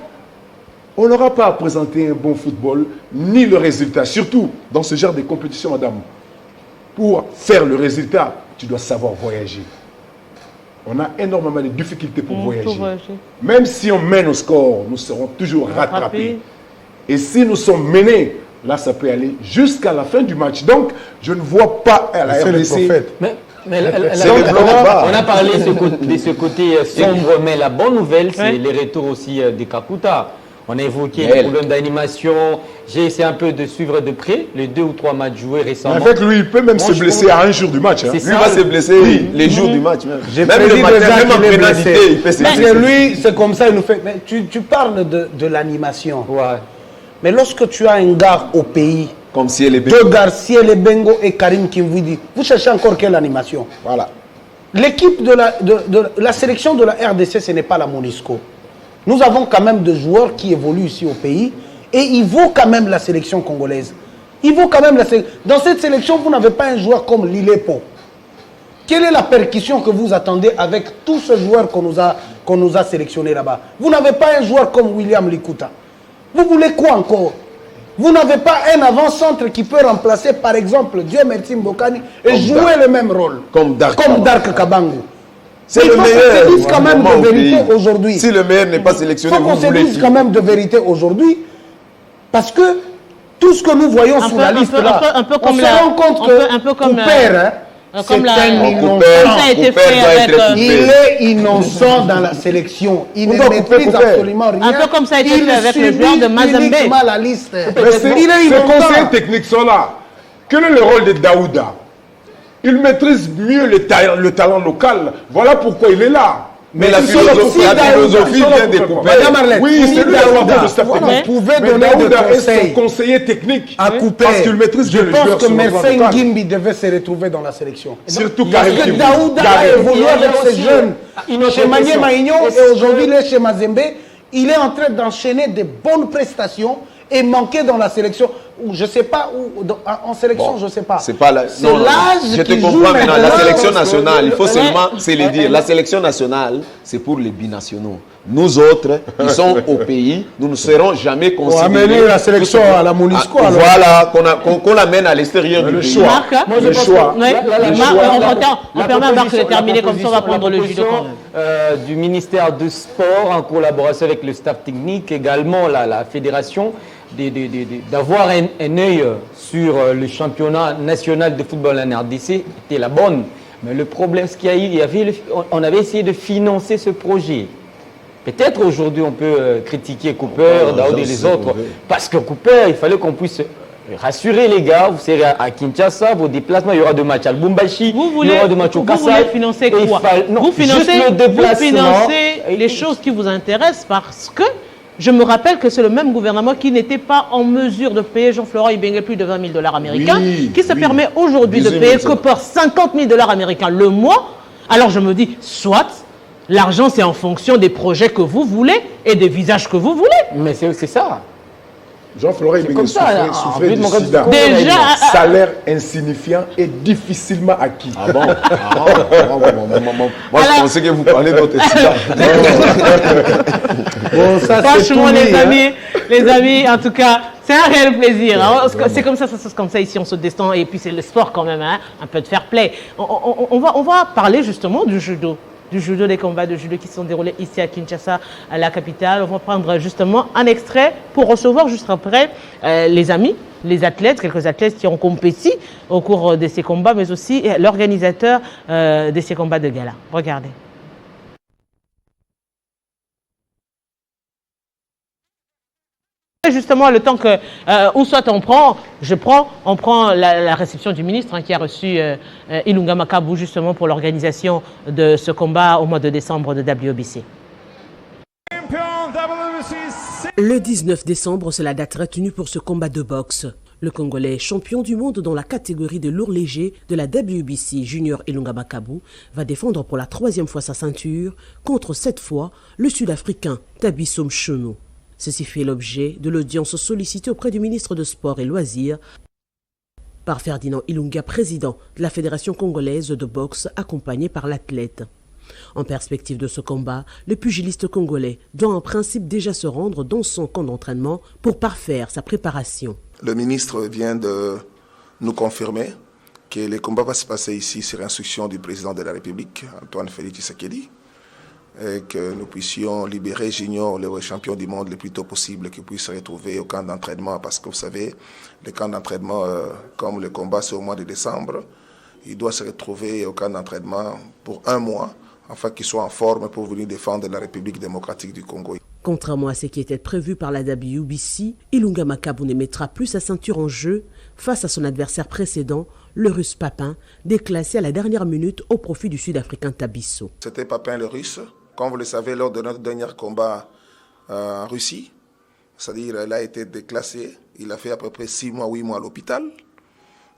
on n'aura pas à présenter un bon football, ni le résultat. Surtout dans ce genre de compétition, madame. Pour faire le résultat, tu dois savoir voyager. On a énormément de difficultés pour voyager. Même si on mène au score, nous serons toujours rattrapés. Et si nous sommes menés, là, ça peut aller jusqu'à la fin du match. Donc, je ne vois pas à la RDC... On a parlé de ce côté sombre, mais la bonne nouvelle, c'est les retours aussi de Kakuta. On a évoqué les problèmes d'animation. J'ai essayé un peu de suivre de près les 2 ou 3 matchs joués récemment. En fait, lui, il peut même se blesser à un jour du match. Lui va se blesser les jours du match. Même le matin, même en pénalité, il peut se blesser. Parce que lui, c'est comme ça, il nous fait... Mais tu parles de l'animation. Ouais. Mais lorsque tu as un gars au pays, Comme si elle est deux gars, Ciel Bengo et Karim Kimvidi, vous cherchez encore quelle animation? Voilà. L'équipe de la sélection de la RDC, ce n'est pas la Monisco. Nous avons quand même des joueurs qui évoluent ici au pays et il vaut quand même la sélection congolaise. Il vaut quand même la sélection. Dans cette sélection, vous n'avez pas un joueur comme Lilepo. Quelle est la percussion que vous attendez avec tous ces joueurs qu'on nous a sélectionnés là-bas? Vous n'avez pas un joueur comme William Likuta. Vous voulez quoi encore? Vous n'avez pas un avant-centre qui peut remplacer, par exemple, Dieu merci Mbokani et jouer le même rôle. Comme Dark Kabangu. C'est le meilleur. Il faut qu'on se dise quand même de vérité aujourd'hui. Si le meilleur n'est pas sélectionné, Il faut qu'on vous se voulez dise qui? quand même de vérité aujourd'hui. Parce que tout ce que nous voyons sous la liste là, on se rend compte que Couper, comme c'est un innocent. ça a été fait avec, Il est innocent dans la sélection. Il ne maîtrise absolument rien. Un peu comme ça a été fait avec le joueur de Mazembe. Uniquement la liste. Ces innocent. conseillers techniques sont là. Quel est le rôle de Daouda? Il maîtrise mieux le talent local. Voilà pourquoi il est là. Mais la philosophie vient de couper. Madame Arlette, Oui, c'est lui le staff vous technique. pouvez Mais donner des Daouda est son conseils conseiller technique. à couper. Parce qu'il maîtrise Je bien le pense joueur que sur le plan Mersen local. Gimbi devait se retrouver dans la sélection. Surtout Parce Karim que Kimbi. Daouda a évolué avec ces jeunes. Chez Manier Maïgnon et aujourd'hui il est chez Mazembe. Il est en train d'enchaîner des bonnes prestations et manquer dans la sélection. Je ne sais pas où, en sélection, je ne sais pas. C'est pas la... C'est l'âge je te qui joue comprends maintenant. La maintenant. sélection nationale, il faut seulement se le dire. La sélection nationale, c'est pour les binationaux. Nous autres, ils sont au pays. Nous ne serons jamais considérés. amener la sélection à la Monisco. alors. Voilà, qu'on l'amène à l'extérieur du Le pays. choix. Marc, hein? Le choix. Ouais. La- Marc, la- on permet à Marc de terminer, comme ça on va prendre le judo quand même. Du ministère du Sport en collaboration avec le staff technique, également la fédération, d'avoir un œil sur le championnat national de football en RDC était la bonne. Mais le problème, ce qu'il y a eu, on avait essayé de financer ce projet. Peut-être aujourd'hui on peut critiquer Cooper, Daoud et les autres, parce que Cooper, il fallait qu'on puisse rassurer les gars. Vous serez à Kinshasa, vos déplacements, il y aura de matchs à Lubumbashi, il y aura de matchs au Vous voulez Kassai. financer Et il quoi? non, Vous financez, juste le vous déplacement. financez les choses qui vous intéressent parce que je me rappelle que c'est le même gouvernement qui n'était pas en mesure de payer Jean-Florent Ibenge plus de 20 000 $ américains, qui se permet aujourd'hui de 18 payer 000. Cooper 50 000 $ américains le mois. Alors je me dis, soit l'argent c'est en fonction des projets que vous voulez et des visages que vous voulez. Mais c'est ça. Jean-Florent Ibenge comme ça, hein. souffrait En plus, du mon sida. gars, Déjà, Salaire insignifiant et difficilement acquis. Ah bon? Moi, je pensais que vous parlez d'autres sida. Bon, ça, c'est Franchement, tout mis, hein. les amis, en tout cas, c'est un réel plaisir. hein. C'est comme ça, ça se passe comme ça ici, on se descend. Et puis c'est le sport quand même, hein, un peu de fair play. On va parler justement du judo. Du judo, des combats de judo qui se sont déroulés ici à Kinshasa, à la capitale. On va prendre justement un extrait pour recevoir juste après les amis, les athlètes, quelques athlètes qui ont compétit au cours de ces combats, mais aussi l'organisateur de ces combats de gala. Regardez. Justement, le temps que, ou soit on prend la réception du ministre hein, qui a reçu Ilunga Makabu justement pour l'organisation de ce combat au mois de décembre de WBC. Le 19 décembre, c'est la date retenue pour ce combat de boxe. Le Congolais, champion du monde dans la catégorie de lourd léger de la WBC Junior Ilunga Makabu, va défendre pour la 3e fois sa ceinture contre cette fois le Sud-Africain Thabiso Mshono. Ceci fait l'objet de l'audience sollicitée auprès du ministre de Sport et Loisirs par Ferdinand Ilunga, président de la Fédération congolaise de boxe, accompagné par l'athlète. En perspective de ce combat, le pugiliste congolais doit en principe déjà se rendre dans son camp d'entraînement pour parfaire sa préparation. Le ministre vient de nous confirmer que le combat va se passer ici sur instruction du président de la République, Antoine Félix Tshisekedi, et que nous puissions libérer Junior, le champion du monde, le plus tôt possible, qu'il puisse se retrouver au camp d'entraînement, parce que vous savez, le camp d'entraînement, comme le combat c'est au mois de décembre, il doit se retrouver au camp d'entraînement pour 1 mois, afin qu'il soit en forme pour venir défendre la République démocratique du Congo. Contrairement à ce qui était prévu par la WBC, Ilunga Makabu ne mettra plus sa ceinture en jeu face à son adversaire précédent, le Russe Papin, déclassé à la dernière minute au profit du Sud-Africain Thabiso. C'était Papin le Russe. Comme vous le savez, lors de notre dernier combat en Russie, c'est-à-dire il a été déclassé. Il a fait à peu près 6 mois, 8 mois à l'hôpital.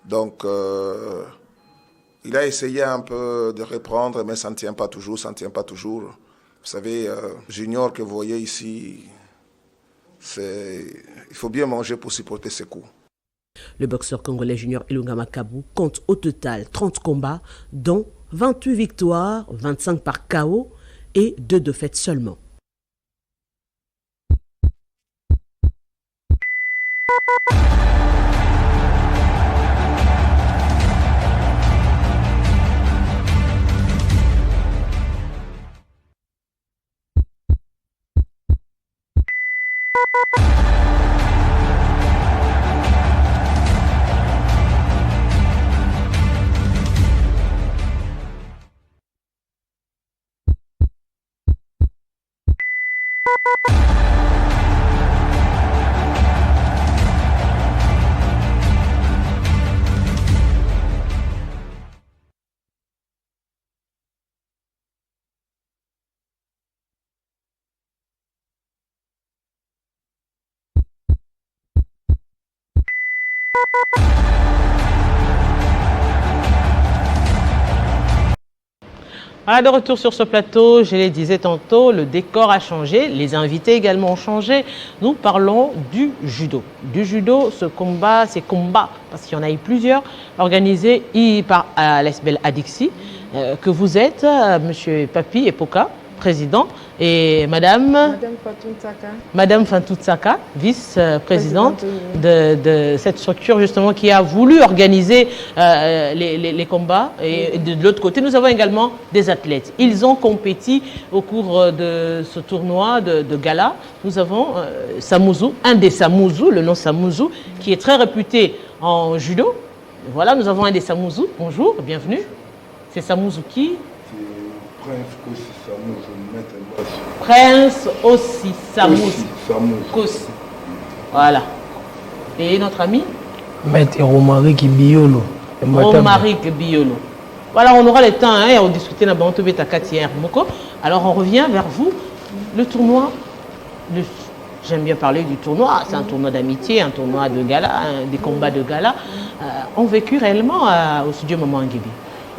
Donc, il a essayé un peu de reprendre, mais ça ne tient pas toujours, ça ne tient pas toujours. Vous savez, Junior que vous voyez ici, il faut bien manger pour supporter ses coups. Le boxeur congolais Junior Ilunga Makabu compte au total 30 combats, dont 28 victoires, 25 par KO et 2 défaites seulement. Voilà, de retour sur ce plateau, je le disais tantôt, le décor a changé, les invités également ont changé. Nous parlons du judo. Du judo, ces combats, parce qu'il y en a eu plusieurs, organisés par l'ASBEL Adixi, que vous êtes, Monsieur Papi Epoka, président, et Madame Fatou Tsaka, vice-présidente de cette structure justement qui a voulu organiser les combats. Et de l'autre côté, nous avons également des athlètes. Ils ont compéti au cours de ce tournoi de gala. Nous avons Samouzou, un des Samouzou, le nom Samouzou, qui est très réputé en judo. Voilà, nous avons un des Samouzou. Bonjour, bienvenue. C'est Samouzou qui? Prince aussi Samouzou. Voilà. Et notre ami Maître Romaric Biolo. Romaric Biolo. Voilà, on aura le temps on discuter dans Bantou Betakati hier. Alors on revient vers vous. Le tournoi, j'aime bien parler du tournoi, c'est un tournoi d'amitié, un tournoi de gala, des combats de gala, ont vécu réellement au studio Maman Nguébi.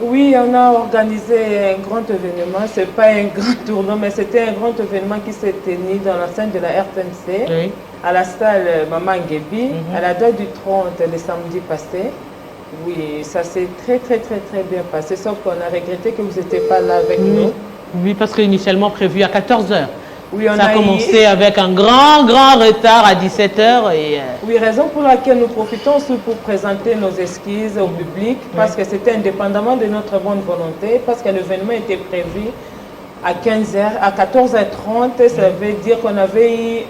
Oui, on a organisé un grand événement. Ce n'est pas un grand tournoi, mais c'était un grand événement qui s'est tenu dans la scène de la RTNC, oui, à la salle Maman Nguébi, à la date du 30 le samedi passé. Oui, ça s'est très bien passé, sauf qu'on a regretté que vous n'étiez pas là avec nous. Oui, parce qu'initialement prévu à 14h. Oui, ça a commencé avec un grand retard à 17h. Oui, raison pour laquelle nous profitons aussi pour présenter nos esquisses au public, parce que c'était indépendamment de notre bonne volonté, parce que l'événement était prévu à 15h, à 14h30, ça veut dire qu'on avait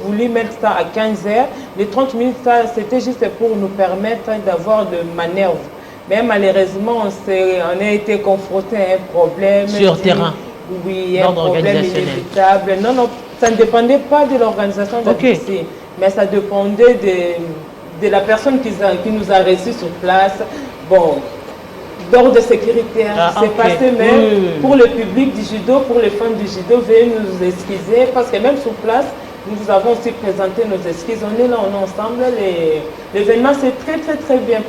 voulu mettre ça à 15h. Les 30 minutes, c'était juste pour nous permettre d'avoir de manœuvres. Mais malheureusement, on a été confronté à un problème. Sur terrain. Oui, un problème inévitable. Non, ça ne dépendait pas de l'organisation de l'ADC, mais ça dépendait de la personne qui nous a reçus sur place. Bon, d'ordre sécuritaire, c'est passé même pour le public du judo, pour les fans du judo, veuillez nous excuser, parce que même sur place, nous avons aussi présenté nos esquisses. On est là, on est ensemble. L'événement s'est très bien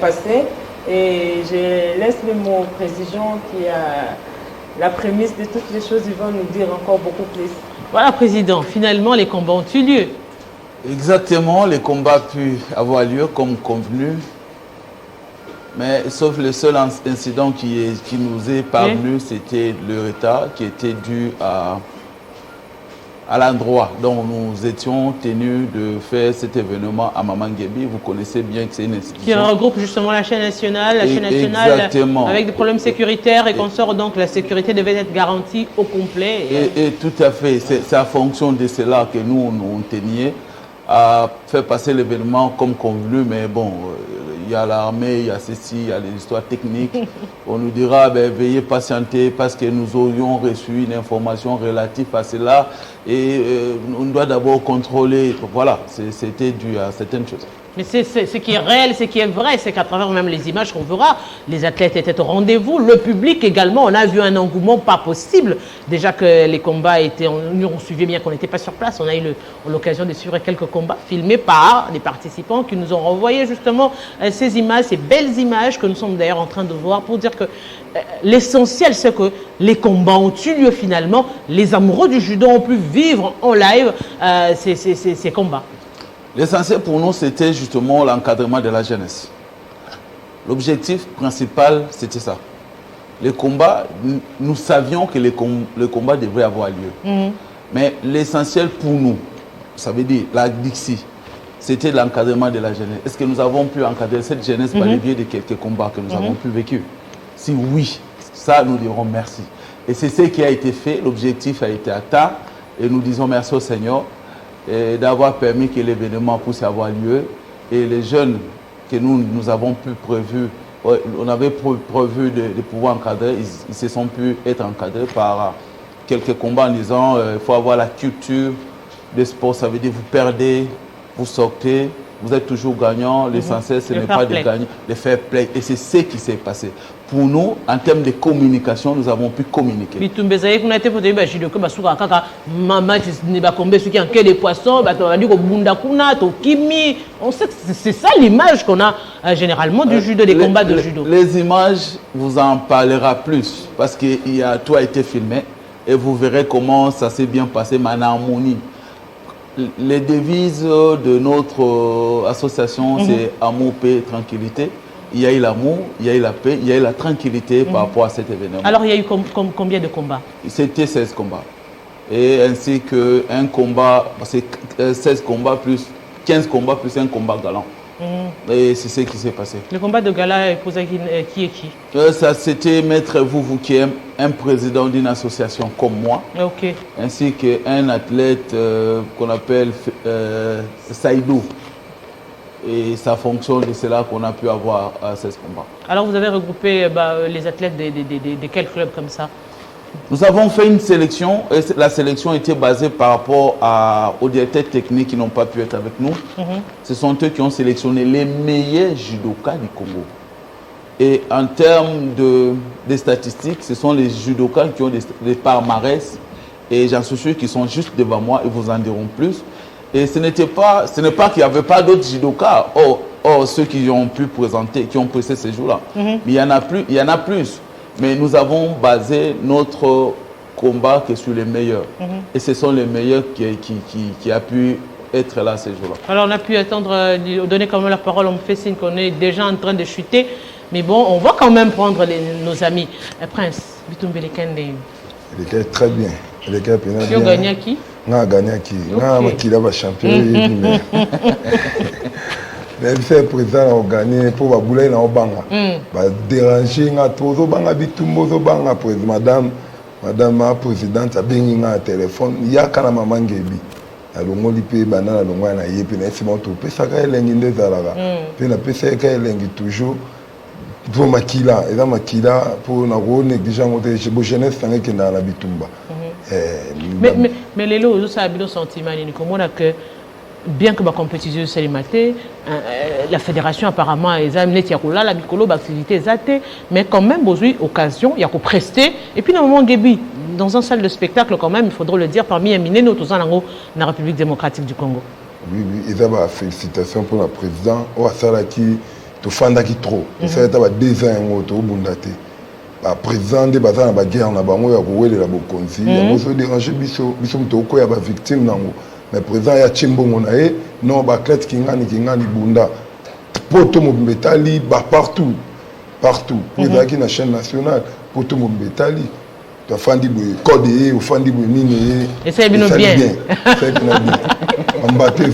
passé. Et je laisse le mot au président qui a la prémisse de toutes les choses, ils vont nous dire encore beaucoup plus. Voilà, Président, finalement, les combats ont eu lieu. Exactement, les combats ont pu avoir lieu comme convenu. Mais sauf le seul incident qui nous est parvenu, c'était le retard qui était dû à l'endroit dont nous étions tenus de faire cet événement à Maman Nguébi. Vous connaissez bien que c'est une institution qui regroupe justement la chaîne nationale, avec des problèmes sécuritaires et qu'on sort donc la sécurité devait être garantie au complet. Et tout à fait, c'est en fonction de cela que nous tenions à faire passer l'événement comme convenu, mais bon, il y a l'armée, il y a ceci, il y a les histoires techniques. On nous dira, veuillez patienter parce que nous aurions reçu une information relative à cela et on doit d'abord contrôler. Voilà, c'était dû à certaines choses. Mais ce qui est réel, ce qui est vrai, c'est qu'à travers même les images qu'on verra, les athlètes étaient au rendez-vous, le public également, on a vu un engouement pas possible. Déjà que les combats étaient, on suivait bien qu'on n'était pas sur place, on a eu l'occasion de suivre quelques combats filmés par des participants qui nous ont renvoyé justement ces images, ces belles images que nous sommes d'ailleurs en train de voir pour dire que l'essentiel c'est que les combats ont eu lieu finalement, les amoureux du judo ont pu vivre en live ces combats. L'essentiel pour nous, c'était justement l'encadrement de la jeunesse. L'objectif principal, c'était ça. Les combats, nous savions que le combat devrait avoir lieu. Mais l'essentiel pour nous, ça veut dire la Dixie, c'était l'encadrement de la jeunesse. Est-ce que nous avons pu encadrer cette jeunesse par le biais de quelques combats que nous avons pu vécu? Si oui, ça, nous dirons merci. Et c'est ce qui a été fait, l'objectif a été atteint, et nous disons merci au Seigneur d'avoir permis que l'événement puisse avoir lieu. Et les jeunes que nous avons pu prévu, on avait prévu de pouvoir encadrer, ils se sont pu être encadrés par quelques combats en disant il faut avoir la culture des sports, ça veut dire vous perdez, vous sortez, vous êtes toujours gagnant, l'essentiel ce n'est pas de gagner, de faire play. Et c'est ce qui s'est passé. Pour nous, en termes de communication, nous avons pu communiquer. On sait que c'est ça l'image qu'on a généralement du judo, des combats de judo. Les images, vous en parlera plus parce que tout a été filmé et vous verrez comment ça s'est bien passé, mais en harmonie. Les devises de notre association, c'est amour, paix, tranquillité. Il y a eu l'amour, il y a eu la paix, il y a eu la tranquillité par rapport à cet événement. Alors, il y a eu combien de combats? C'était 16 combats. Et ainsi qu'un combat, c'est 16 combats plus 15 combats plus un combat galant. Et c'est ce qui s'est passé. Le combat de gala posé qui est qui? Ça, c'était Maître Vous qui est un président d'une association comme moi. Ok. Ainsi qu'un athlète qu'on appelle Saïdou. Et ça fonctionne et c'est là qu'on a pu avoir 16 combats. Alors vous avez regroupé les athlètes de quel club comme ça? Nous avons fait une sélection et la sélection était basée par rapport aux directeurs techniques qui n'ont pas pu être avec nous. Ce sont eux qui ont sélectionné les meilleurs judokas du Congo. Et en termes de statistiques, ce sont les judokas qui ont des palmarès et j'en suis sûr qu'ils sont juste devant moi et vous en diront plus. Et ce n'est pas qu'il n'y avait pas d'autres judokas, ceux qui ont pu présenter, qui ont pressé ces jours-là. Mais il y en a plus. Mais nous avons basé notre combat que sur les meilleurs. Et ce sont les meilleurs qui a pu être là ces jours-là. Alors on a pu attendre, donner quand même la parole, on me fait signe qu'on est déjà en train de chuter. Mais bon, on va quand même prendre nos amis. Prince, Bitumbe Lekende. Il était très bien. Il était bien. Tu as gagné à qui? Non, gagné à qui? Non, qui a champion. Mais c'est président a gagné pour la boule na obanga. Ba déranger nga tozo banga bitumbo zo banga président madame la présidente a bengi nga téléphone ya kana mama ngebi. Alongo lipe banana longo na yepe na sima to pesa ka elengi ndezalaka. Pe na pesa ka elengi toujours pour makila et dans makila pour na go négliger ngote jeunesse tanga ki na la bitumba. Mais les lots, ça a bien sentiment, que bien que ma compétition soit limitée, la fédération apparemment a amené la activité mais quand même, besoin occasion, il y a qu'à prester. Et puis, dans le moment Gébi, dans une salle de spectacle, quand même, il faudrait le dire, parmi les minés, nous, tous en la République démocratique du Congo. Oui, il y a félicitations pour le président. Qui qui trop. Ça a été 2 ans au Bundate. Le président de la guerre, on a eu la Bokonzi. Il a dérangé les victimes. Mais le président a Chimbo Monae, non, Baklet Kingani Bunda. Poto Mbetali, partout. Partout. Il y a une chaîne nationale, Poto Mbetali. Tu as fait des codes, tu as fait des mini. Et c'est bien. C'est bien. On battait.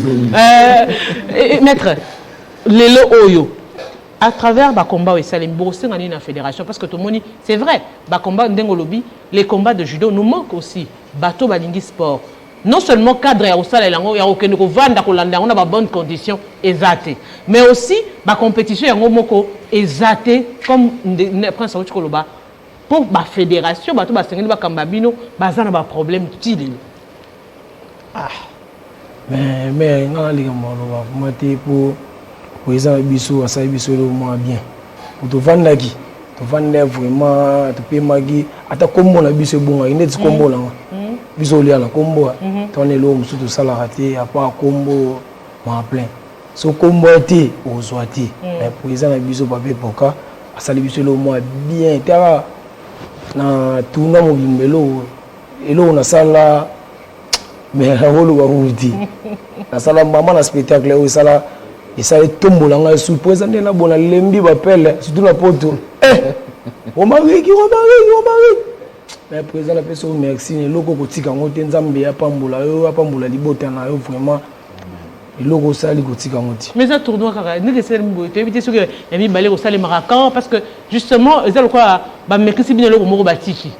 Maître, les lots Oyo. À travers les combats, il la fédération parce que tout le monde, c'est vrai, les combats de judo nous manquent aussi. Bateau Balingi Sport. Non seulement cadre ya osala lango ya okende ko vanda ko landa on a ba bonnes conditions exactes mais aussi ba compétition ya ngomoko exacte comme prince Auchi Koloba pour ba fédération bato ba sengeli ba kambabino bazana ba problème tili mais ngala linga molo ba mati pour président biso asali biso le moins bien to vandaki to vande vraiment to pe magi ata kombo na biso bonga ineti kombo na biso lia na kombo to ne lo musu to sala raté apa kombo ma plein so kombo ti ozwati mais président biso ba be poka asali biso le moins bien tara na tuna mo bimbelo elo na sala mais la rôle wa roudi na sala mama na spectacle o sala isale tombola nga sous président na bona lembi ba pele surtout na poto Romari mais président la personne merci ne loko kotika ngote nzambe ya pambola libota na yo vraiment loko sali kotika ngote mais ça tournoi kaka ne que mbo to éviter ce que yami balé ko sali marakan parce que justement ezalo quoi ba mekisi bino loko moko batiki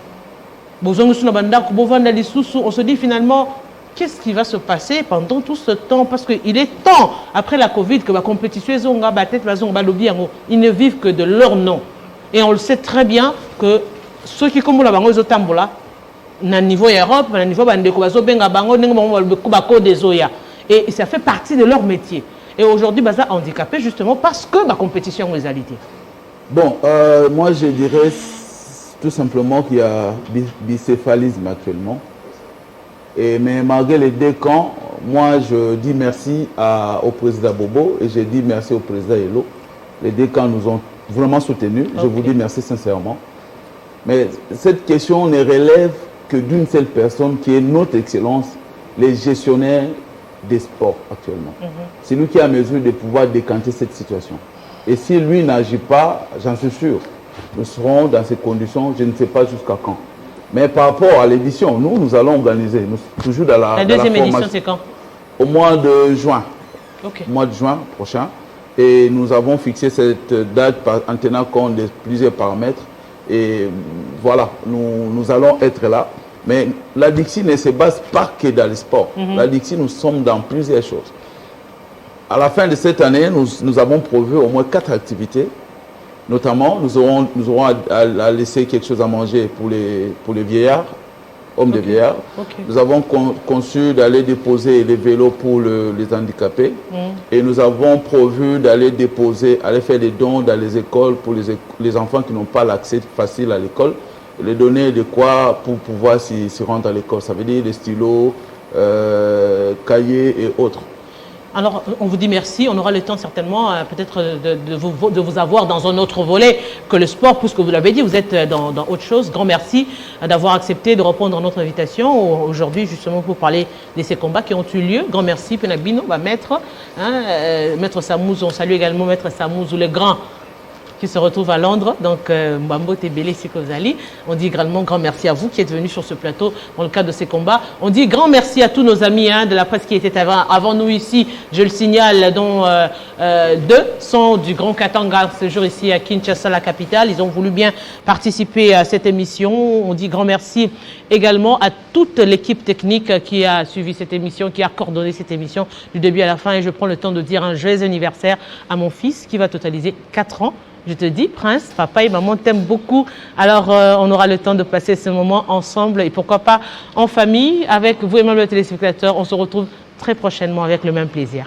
bozongo suna banda ko bovanda lisusu on se dit finalement qu'est-ce qui va se passer pendant tout ce temps? Parce qu'il est temps, après la Covid, que la compétition, ils ne vivent que de leur nom. Et on le sait très bien que ceux qui comme la bango zo tambola na niveau Europe, na niveau bandeko bazo benga bango ndenge des zoya et ça fait partie de leur métier. Et aujourd'hui baza handicapé justement parce que la compétition est alité. Bon, moi je dirais tout simplement qu'il y a bicéphalisme actuellement. Mais malgré les deux camps, moi je dis merci au président Bobo et je dis merci au président Elo. Les deux camps nous ont vraiment soutenus. Okay. Je vous dis merci sincèrement. Mais cette question ne relève que d'une seule personne qui est notre excellence, les gestionnaires des sports actuellement. C'est lui qui est à mesure de pouvoir décanter cette situation. Et si lui n'agit pas, j'en suis sûr, nous serons dans ces conditions, je ne sais pas jusqu'à quand. Mais par rapport à l'édition, nous allons organiser, toujours dans la deuxième édition, c'est quand? Au mois de juin. Okay. Au mois de juin prochain. Et nous avons fixé cette date en tenant compte de plusieurs paramètres. Et voilà, nous allons être là. Mais la Dixie ne se base pas que dans le sport. La Dixie, nous sommes dans plusieurs choses. À la fin de cette année, nous avons prévu au moins 4 activités. Notamment, nous aurons à laisser quelque chose à manger pour les vieillards, hommes de vieillards. Nous avons conçu d'aller déposer les vélos pour les handicapés. Et nous avons prévu d'aller faire des dons dans les écoles pour les enfants qui n'ont pas l'accès facile à l'école. Les donner de quoi pour pouvoir s'y rendre à l'école. Ça veut dire des stylos, cahiers et autres. Alors, on vous dit merci. On aura le temps certainement peut-être de vous avoir dans un autre volet que le sport, puisque vous l'avez dit, vous êtes dans autre chose. Grand merci d'avoir accepté de répondre à notre invitation aujourd'hui, justement, pour parler de ces combats qui ont eu lieu. Grand merci, Penabino, maître. Maître Samouz, on salue également Maître Samouz, ou le grand qui se retrouve à Londres, donc Mbambo Tebele Sikozali. On dit également grand merci à vous qui êtes venus sur ce plateau dans le cadre de ces combats. On dit grand merci à tous nos amis de la presse qui étaient avant nous ici. Je le signale, dont 2 sont du Grand Katanga ce jour ici à Kinshasa, la capitale. Ils ont voulu bien participer à cette émission. On dit grand merci également à toute l'équipe technique qui a suivi cette émission, qui a coordonné cette émission du début à la fin. Et je prends le temps de dire un joyeux anniversaire à mon fils qui va totaliser 4 ans. Je te dis, Prince, papa et maman t'aiment beaucoup. Alors, on aura le temps de passer ce moment ensemble et pourquoi pas en famille avec vous et moi, les téléspectateurs. On se retrouve très prochainement avec le même plaisir.